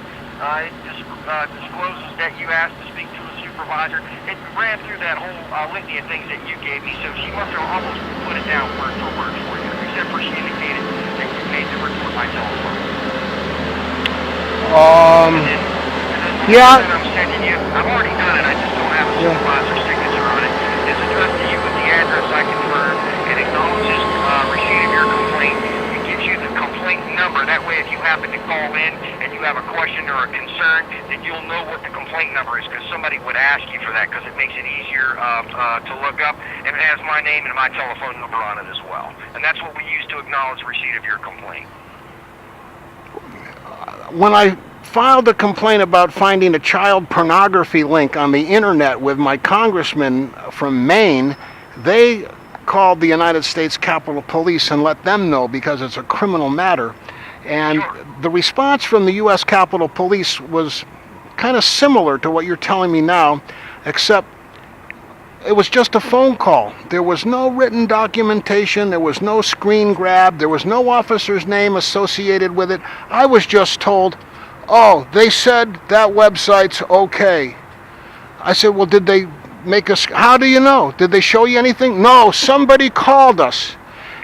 It discloses that you asked to speak to a supervisor. It ran through that whole litany of things that you gave me, so she must have almost put it down word for word for you, except for she indicated that you made the report by telephone. And then Yeah. that I'm sending you, I've already done it, I just don't have a supervisor's signature on it. It's addressed to you with the address I confirmed. It acknowledges receipt of your complaint. It gives you the complaint number. That way, if you happen to call in and you have a question or a concern, then you'll know what the complaint number is, because somebody would ask you for that, because it makes it easier to look up. And it has my name and my telephone number on it as well. And that's what we use to acknowledge receipt of your complaint. When I filed a complaint about finding a child pornography link on the internet with my congressman from Maine, they called the United States Capitol Police and let them know, because it's a criminal matter. And the response from the U.S. Capitol Police was kind of similar to what you're telling me now, except it was just a phone call. There was no written documentation, there was no screen grab, there was no officer's name associated with it. I was just told, oh, they said that website's okay. I said, well, did they make us, how do you know? Did they show you anything? No, somebody called us.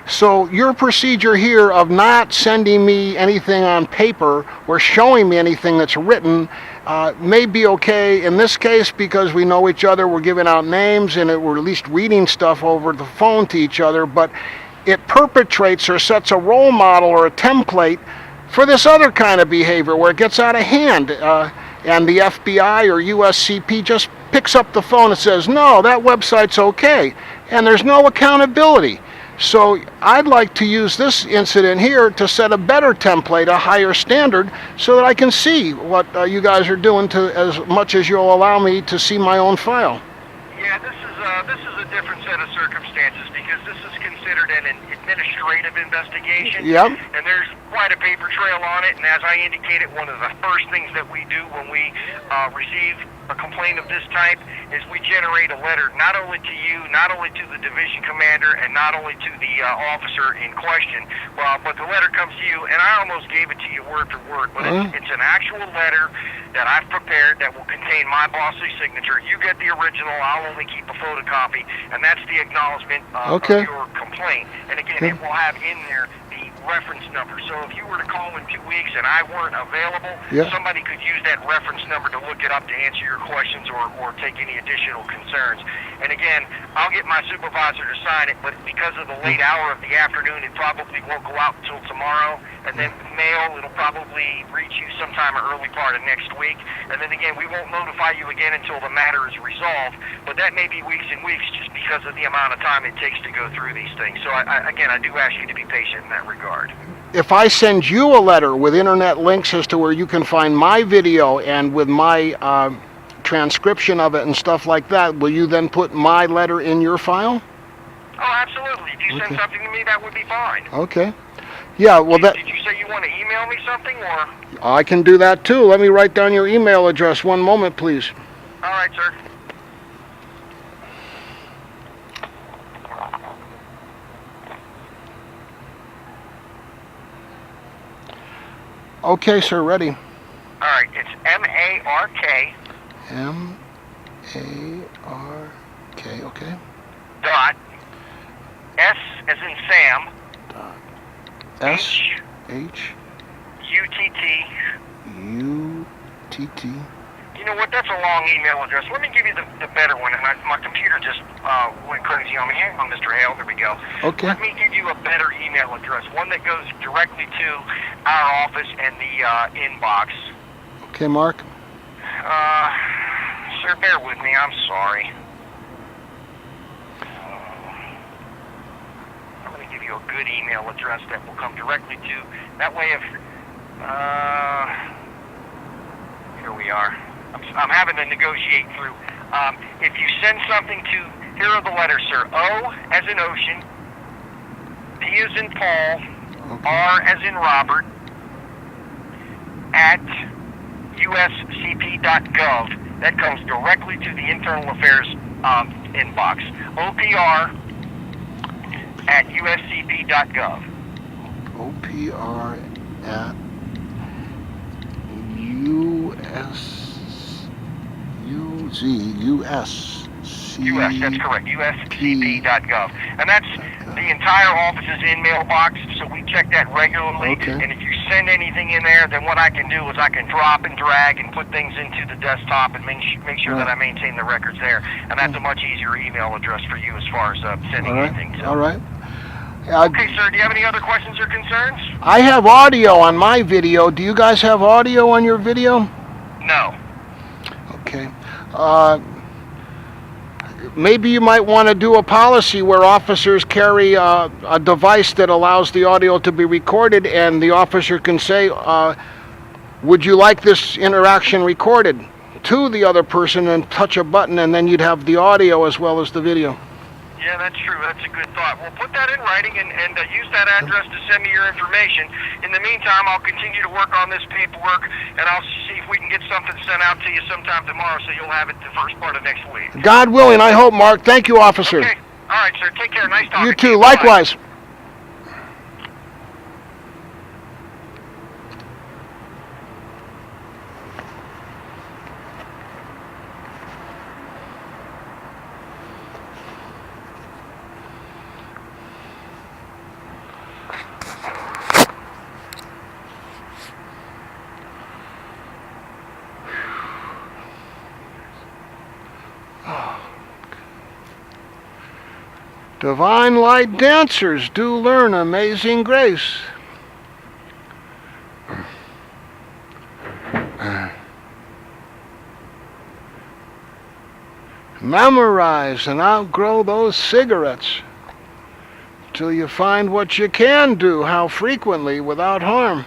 So your procedure here of not sending me anything on paper or showing me anything that's written may be okay in this case, because we know each other, we're giving out names, and we're at least reading stuff over the phone to each other. But it perpetrates or sets a role model or a template for this other kind of behavior where it gets out of hand. And the FBI or USCP just picks up the phone and says, no, that website's okay. And there's no accountability. So I'd like to use this incident here to set a better template, a higher standard, so that I can see what you guys are doing to as much as you'll allow me to see my own file. Yeah, this is a different set of circumstances because this is considered an administrative investigation. Yep. And there's quite a paper trail on it. And as I indicated, one of the first things that we do when we receive a complaint of this type is we generate a letter not only to you, not only to the division commander, and not only to the officer in question, but the letter comes to you, and I almost gave it to you word for word, but it's an actual letter that I've prepared that will contain my boss's signature. You get the original, I'll only keep a photocopy, and that's the acknowledgement of your complaint. And again, it will have in there the reference number. So if you were to call in 2 weeks and I weren't available, somebody could use that reference number to look it up to answer your questions or take any additional concerns. And again, I'll get my supervisor to sign it, but because of the late hour of the afternoon, it probably won't go out until tomorrow. And then mail, it'll probably reach you sometime early part of next week. And then again, we won't notify you again until the matter is resolved. But that may be weeks and weeks just because of the amount of time it takes to go through these things. So again, I do ask you to be patient in that regard. If I send you a letter with internet links as to where you can find my video and with my transcription of it and stuff like that, will you then put my letter in your file? Oh, absolutely. If you send something to me, that would be fine. Okay. Yeah, well, Did you say you want to email me something, or? I can do that too. Let me write down your email address. One moment, please. All right, sir. Okay, sir, ready. All right, it's M-A-R-K. M-A-R-K, okay. Dot. S as in Sam. Dot. H. H. U-T-T. U-T-T. You know what? That's a long email address. Let me give you the better one. And my computer just went crazy on me. Hang on, Mr. Hale. There we go. Okay. Let me give you a better email address. One that goes directly to our office and the inbox. Okay, Mark. Sir, bear with me. I'm sorry. I'm going to give you a good email address that will come directly to. That way, if here we are. I'm having to negotiate through. If you send something to, here are the letters, sir. O as in ocean, P as in Paul, R as in Robert, at uscp.gov. That comes directly to the Internal Affairs inbox. OPR at uscp.gov. OPR at US, that's correct, uscp.gov. And that's the entire office's in mailbox, so we check that regularly. Okay. And if you send anything in there, then what I can do is I can drop and drag and put things into the desktop and make sure that I maintain the records there. And that's a much easier email address for you as far as sending anything to. All right. Okay, sir, do you have any other questions or concerns? I have audio on my video. Do you guys have audio on your video? No. Okay. Maybe you might want to do a policy where officers carry a device that allows the audio to be recorded, and the officer can say, would you like this interaction recorded, to the other person, and touch a button, and then you'd have the audio as well as the video. Yeah, that's true. That's a good thought. We'll put that in writing and use that address to send me your information. In the meantime, I'll continue to work on this paperwork, and I'll see if we can get something sent out to you sometime tomorrow so you'll have it the first part of next week. God willing, I hope, Mark. Thank you, officer. Okay. All right, sir. Take care. Nice talking You to you. too. Likewise. Divine light dancers do learn amazing grace. Memorize and outgrow those cigarettes till you find what you can do, how frequently, without harm.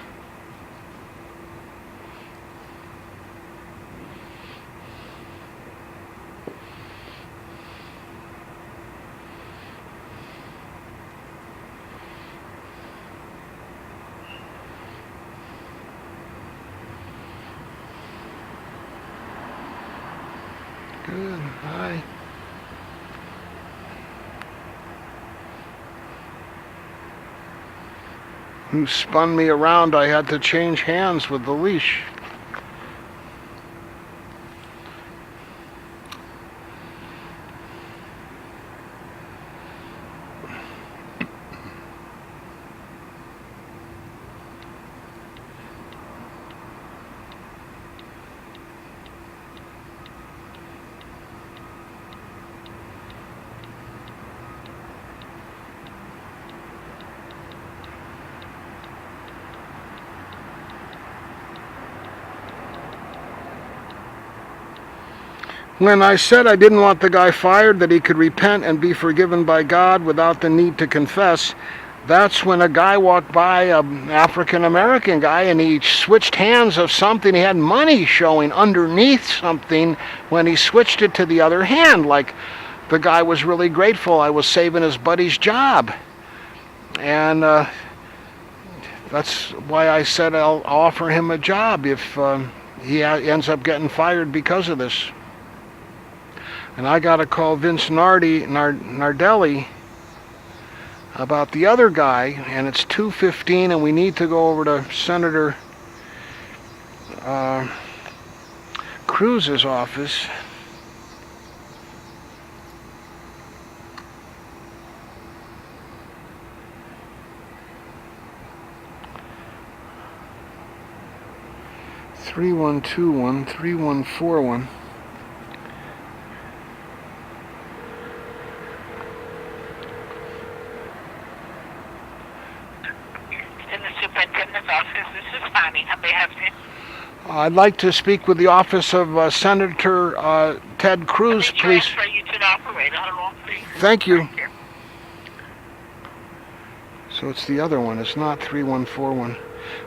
Good. Hi. Who spun me around? I had to change hands with the leash. When I said I didn't want the guy fired, that he could repent and be forgiven by God without the need to confess, that's when a guy walked by, an African-American guy, and he switched hands of something. He had money showing underneath something when he switched it to the other hand, like the guy was really grateful I was saving his buddy's job. And that's why I said I'll offer him a job if he ends up getting fired because of this. And I got to call Vince Nardelli about the other guy, and it's 2:15, and we need to go over to Senator Cruz's office. (3121) 3141. I'd like to speak with the office of Senator Ted Cruz, please. Transfer you to the operator. Hold on, please. Thank you. So it's the other one. It's not 3141.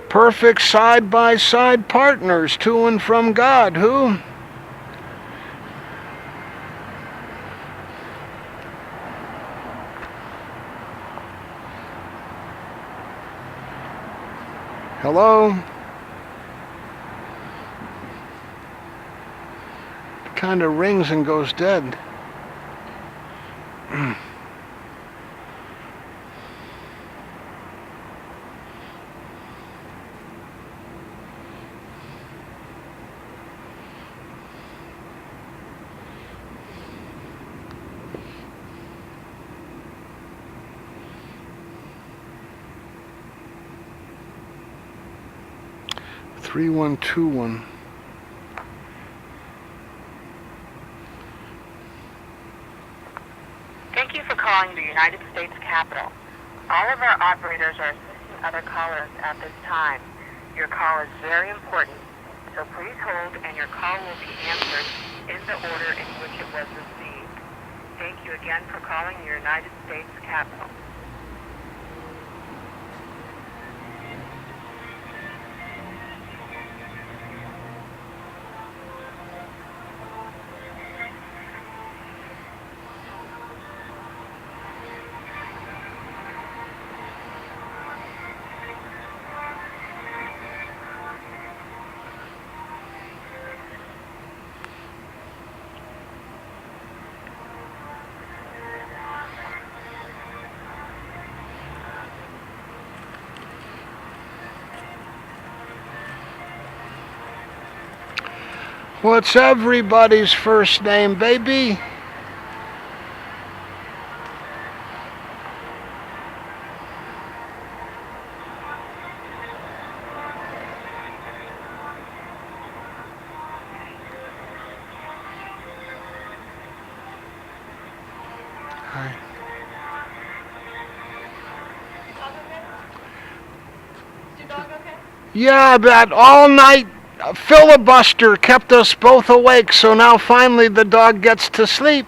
Perfect side-by-side partners to and from God. Who? Hello? Kind of rings and goes dead. Three 3121. Thank you for calling the United States Capitol. All of our operators are assisting other callers at this time. Your call is very important, so please hold and your call will be answered in the order in which it was received. Thank you again for calling the United States Capitol. What's everybody's first name, baby? Hi. Yeah, that all-night filibuster kept us both awake, so now finally the dog gets to sleep.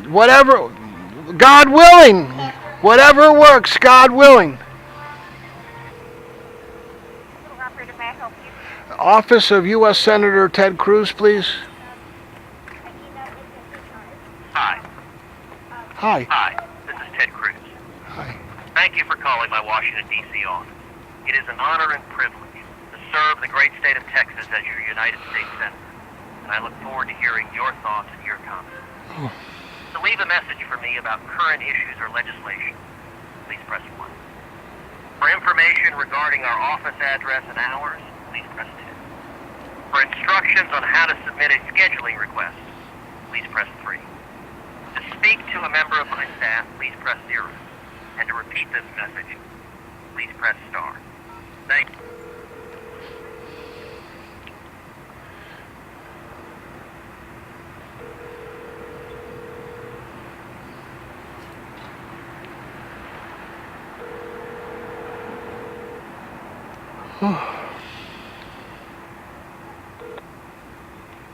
Whatever, God willing. Whatever works, God willing. Operator, may I help you? Office of U.S. Senator Ted Cruz, please. Hi. Hi. Hi. This is Ted Cruz. Hi. Thank you for calling my Washington, D.C. office. It is an honor and privilege to serve the great state of Texas as your United States Senator, and I look forward to hearing your thoughts and your comments. To leave a message for me about current issues or legislation, please press 1. For information regarding our office address and hours, please press 2. For instructions on how to submit a scheduling request, please press 3. To speak to a member of my staff, please press 0. And to repeat this message, please press star. Thank you.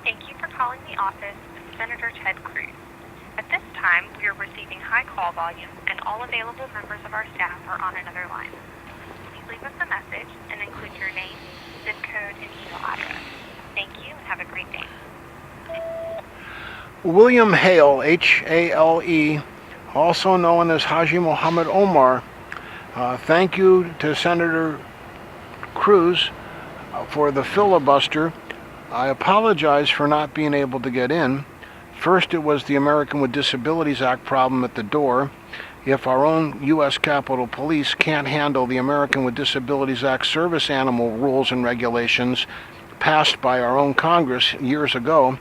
Thank you for calling the office of Senator Ted Cruz. At this time, we are receiving high call volume, and all available members of our staff are on another line. Please leave us a message and include your name, zip code, and email address. Thank you, and have a great day. William Hale, H-A-L-E, also known as Haji Mohammed Omar. Thank you to Senator Cruz for the filibuster. I apologize for not being able to get in. First, it was the American with Disabilities Act problem at the door. If our own U.S. Capitol Police can't handle the American with Disabilities Act service animal rules and regulations passed by our own Congress years ago,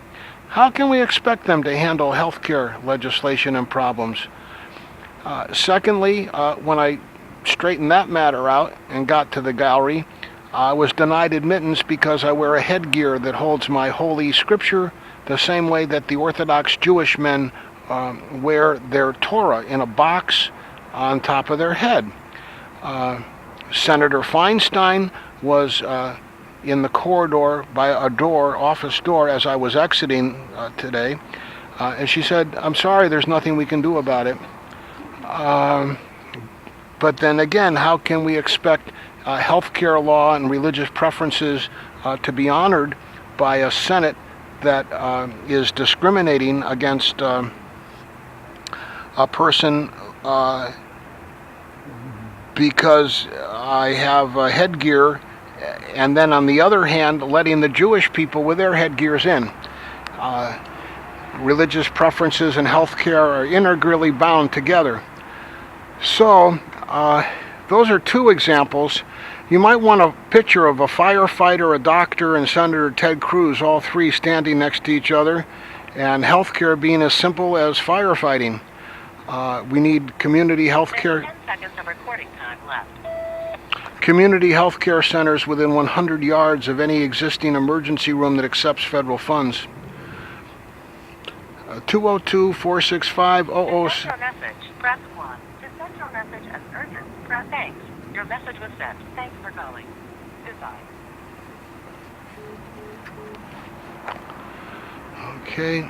how can we expect them to handle health care legislation and problems? Secondly, when I straightened that matter out and got to the gallery, I was denied admittance because I wear a headgear that holds my holy scripture the same way that the Orthodox Jewish men wear their Torah in a box on top of their head. Senator Feinstein was in the corridor by a door, office door, as I was exiting today, and she said, "I'm sorry, there's nothing we can do about it." But then again, how can we expect healthcare law and religious preferences to be honored by a Senate that is discriminating against a person because I have a headgear, and then on the other hand, letting the Jewish people with their headgears in? Religious preferences and healthcare are integrally bound together. So, those are two examples. You might want a picture of a firefighter, a doctor, and Senator Ted Cruz, all three standing next to each other, and healthcare being as simple as firefighting. We need community healthcare. 10 seconds of recording time left. Community healthcare centers within 100 yards of any existing emergency room that accepts federal funds. 202-465-00. To send your message, press 1. To send your message as urgent, press thanks. Your message was sent. Thanks for calling. Goodbye. Okay.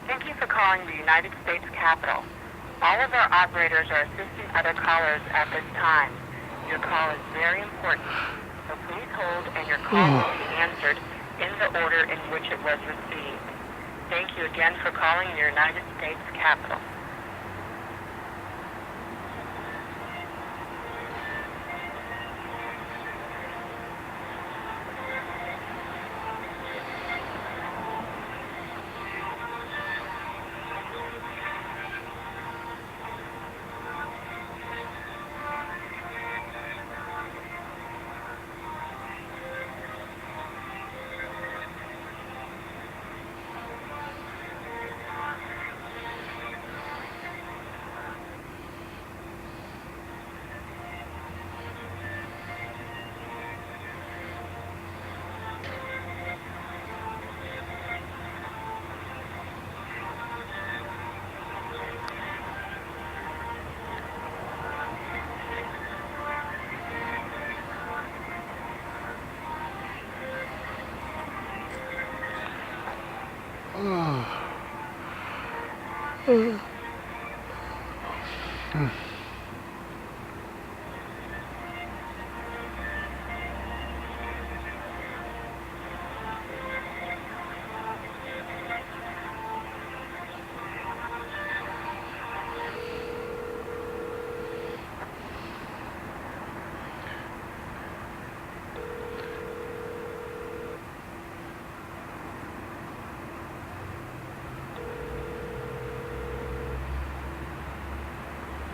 Thank you for calling the United States Capitol. All of our operators are assisting other callers at this time. Your call is very important, so please hold and your call will be answered in the order in which it was received. Thank you again for calling the United States Capitol.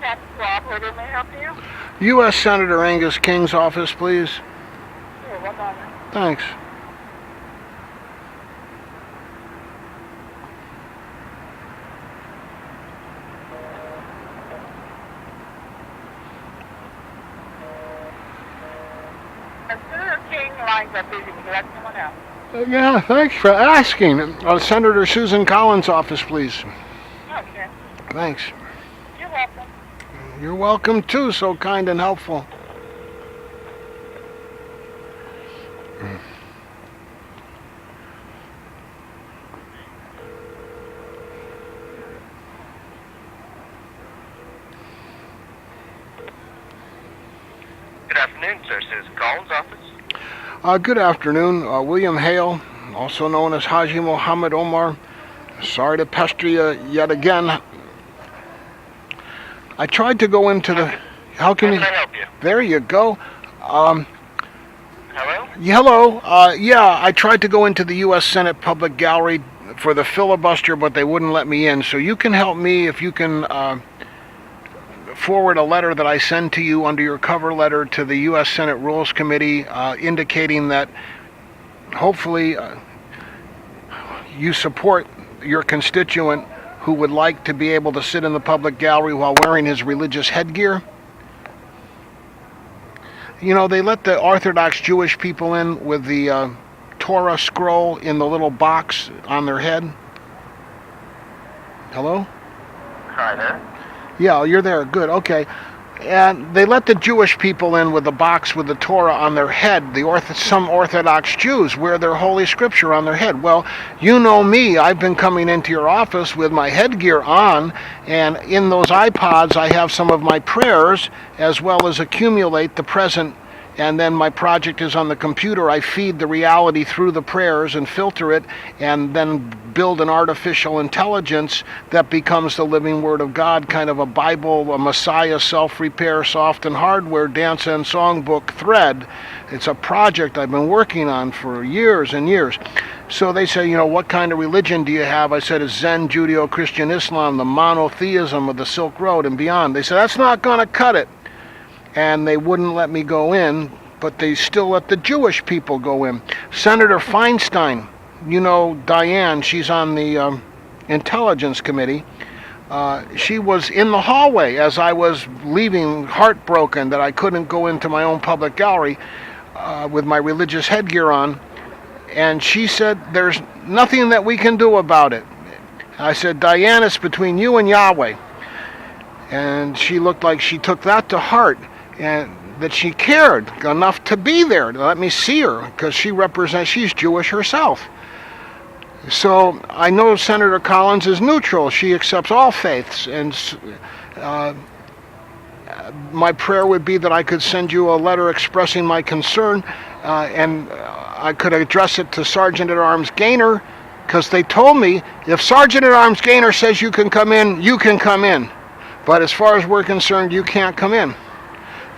That's the operator. May I help you? U.S. Senator Angus King's office, please. Sure, one moment. Thanks. Senator King lines are busy. Would you like someone else? Yeah, thanks for asking. Senator Susan Collins' office, please. Okay. Thanks. You're welcome. You're welcome too, so kind and helpful. Good afternoon, sir. Susan Collins' office. Good afternoon. William Hale, also known as Haji Mohammed Omar. Sorry to pester you yet again. I tried to go into the... How can How you... can I help you? There you go. Hello? Hello. Yeah, I tried to go into the U.S. Senate Public Gallery for the filibuster, but they wouldn't let me in. So you can help me if you can forward a letter that I send to you under your cover letter to the U.S. Senate Rules Committee indicating that hopefully you support your constituent who would like to be able to sit in the public gallery while wearing his religious headgear. You know, they let the Orthodox Jewish people in with the Torah scroll in the little box on their head. Hello? Hi there. Yeah, you're there. Good. Okay. And they let the Jewish people in with the box with the Torah on their head. Some Orthodox Jews wear their Holy Scripture on their head. Well, you know me. I've been coming into your office with my headgear on, and in those iPods I have some of my prayers as well as accumulate the present. And then my project is on the computer. I feed the reality through the prayers and filter it and then build an artificial intelligence that becomes the living Word of God, kind of a Bible, a Messiah, self-repair, soft and hardware, dance and songbook thread. It's a project I've been working on for years and years. So they say, you know, what kind of religion do you have? I said, it's Zen, Judeo-Christian Islam, the monotheism of the Silk Road and beyond. They said, that's not going to cut it. And they wouldn't let me go in, but they still let the Jewish people go in. Senator Feinstein, you know Diane, she's on the Intelligence Committee. She was in the hallway as I was leaving, heartbroken that I couldn't go into my own public gallery with my religious headgear on. And she said, there's nothing that we can do about it. I said, Diane, it's between you and Yahweh. And she looked like she took that to heart. And that she cared enough to be there to let me see her because she's Jewish herself. So I know Senator Collins is neutral. She accepts all faiths, and my prayer would be that I could send you a letter expressing my concern, and I could address it to Sergeant-at-Arms Gaynor, because they told me if Sergeant-at-Arms Gaynor says you can come in, you can come in. But as far as we're concerned, you can't come in.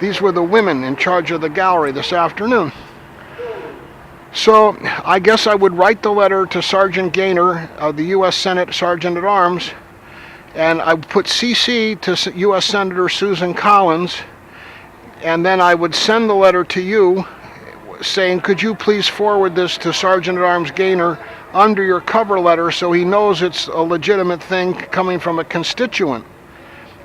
These were the women in charge of the gallery this afternoon. So I guess I would write the letter to Sergeant Gaynor of the U.S. Senate Sergeant-at-Arms, and I would put CC to U.S. Senator Susan Collins, and then I would send the letter to you saying, could you please forward this to Sergeant-at-Arms Gaynor under your cover letter so he knows it's a legitimate thing coming from a constituent.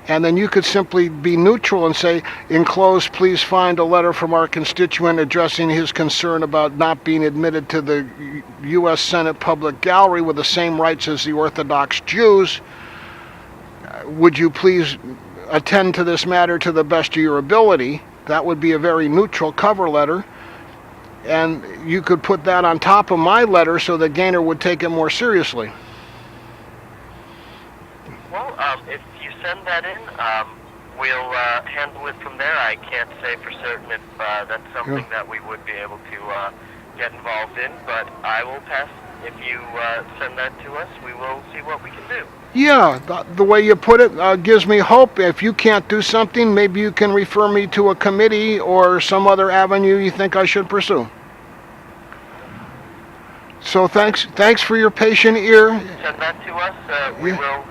And then you could simply be neutral and say, enclosed, please find a letter from our constituent addressing his concern about not being admitted to the U.S. Senate Public Gallery with the same rights as the Orthodox Jews. Would you please attend to this matter to the best of your ability? That would be a very neutral cover letter. And you could put that on top of my letter so that Gaynor would take it more seriously. if you send that in, we'll handle it from there. I can't say for certain if that's something that we would be able to get involved in, but I will pass. If you send that to us, we will see what we can do. Yeah, the way you put it gives me hope. If you can't do something, maybe you can refer me to a committee or some other avenue you think I should pursue. So thanks for your patient ear. Send that to us. We will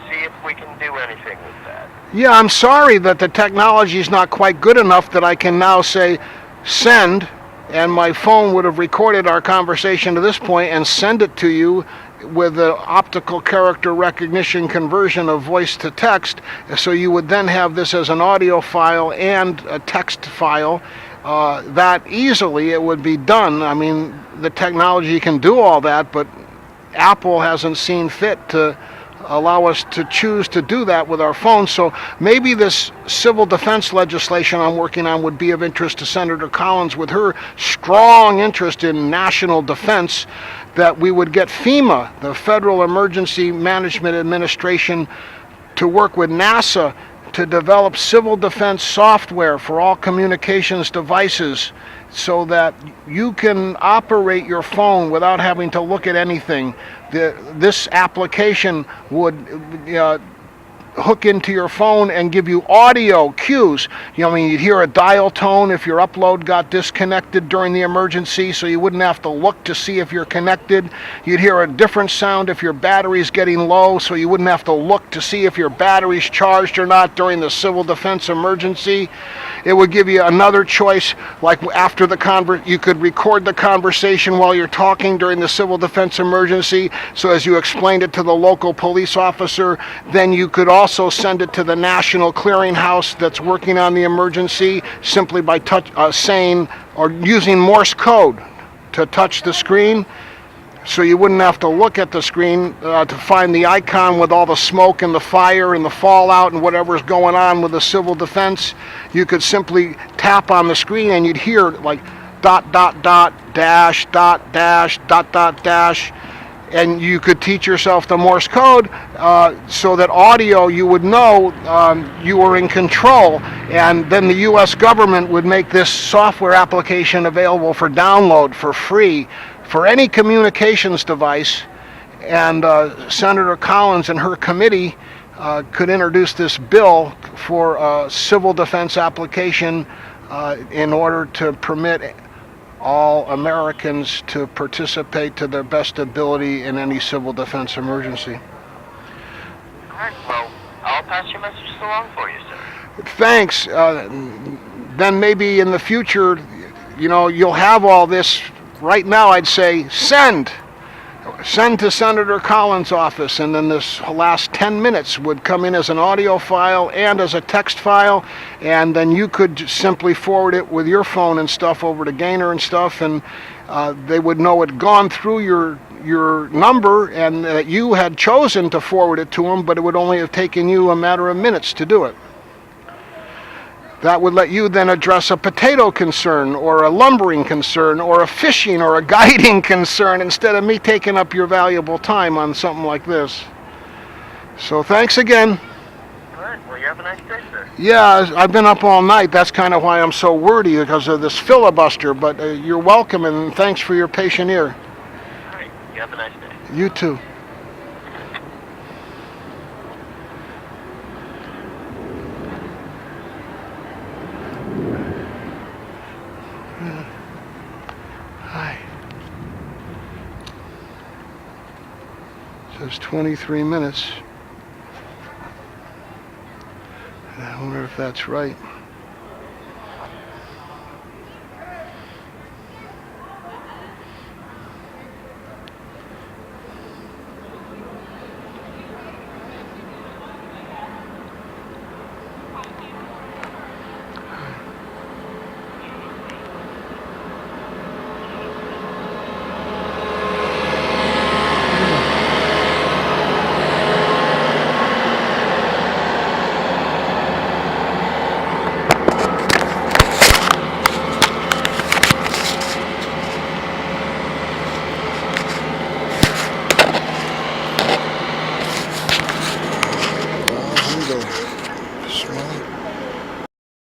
see if we can do anything with that. Yeah, I'm sorry that the technology is not quite good enough that I can now say send, and my phone would have recorded our conversation to this point and send it to you with the optical character recognition conversion of voice to text. So you would then have this as an audio file and a text file. That easily it would be done. I mean, the technology can do all that, but Apple hasn't seen fit to allow us to choose to do that with our phones. So maybe this civil defense legislation I'm working on would be of interest to Senator Collins with her strong interest in national defense, that we would get FEMA, the Federal Emergency Management Administration, to work with NASA to develop civil defense software for all communications devices so that you can operate your phone without having to look at anything. This application would hook into your phone and give you audio cues. I mean, you'd hear a dial tone if your upload got disconnected during the emergency, so you wouldn't have to look to see if you're connected. You'd hear a different sound if your battery's getting low, so you wouldn't have to look to see if your battery's charged or not during the civil defense emergency. It would give you another choice, like after the you could record the conversation while you're talking during the civil defense emergency, so as you explained it to the local police officer, then you could also send it to the national clearinghouse that's working on the emergency simply by saying or using Morse code to touch the screen. So you wouldn't have to look at the screen to find the icon with all the smoke and the fire and the fallout and whatever's going on with the civil defense. You could simply tap on the screen and you'd hear like ... dash dash, and you could teach yourself the Morse code so that audio, you would know you were in control, and then the U.S. government would make this software application available for download for free for any communications device, and Senator Collins and her committee could introduce this bill for a civil defense application in order to permit all Americans to participate to their best ability in any civil defense emergency. All right, well, I'll pass your messages along for you, sir. Thanks. Then maybe in the future, you'll have all this. Right now, I'd say send to Senator Collins' office, and then this last 10 minutes would come in as an audio file and as a text file, and then you could simply forward it with your phone and stuff over to Gaynor and stuff, and they would know it gone through your number and that you had chosen to forward it to them, but it would only have taken you a matter of minutes to do it. That would let you then address a potato concern or a lumbering concern or a fishing or a guiding concern instead of me taking up your valuable time on something like this. So thanks again. All right, well, you have a nice day, sir. Yeah, I've been up all night. That's kind of why I'm so wordy, because of this filibuster, but you're welcome, and thanks for your patient ear. All right, you have a nice day. You too. Hi. Says 23 minutes. I wonder if that's right.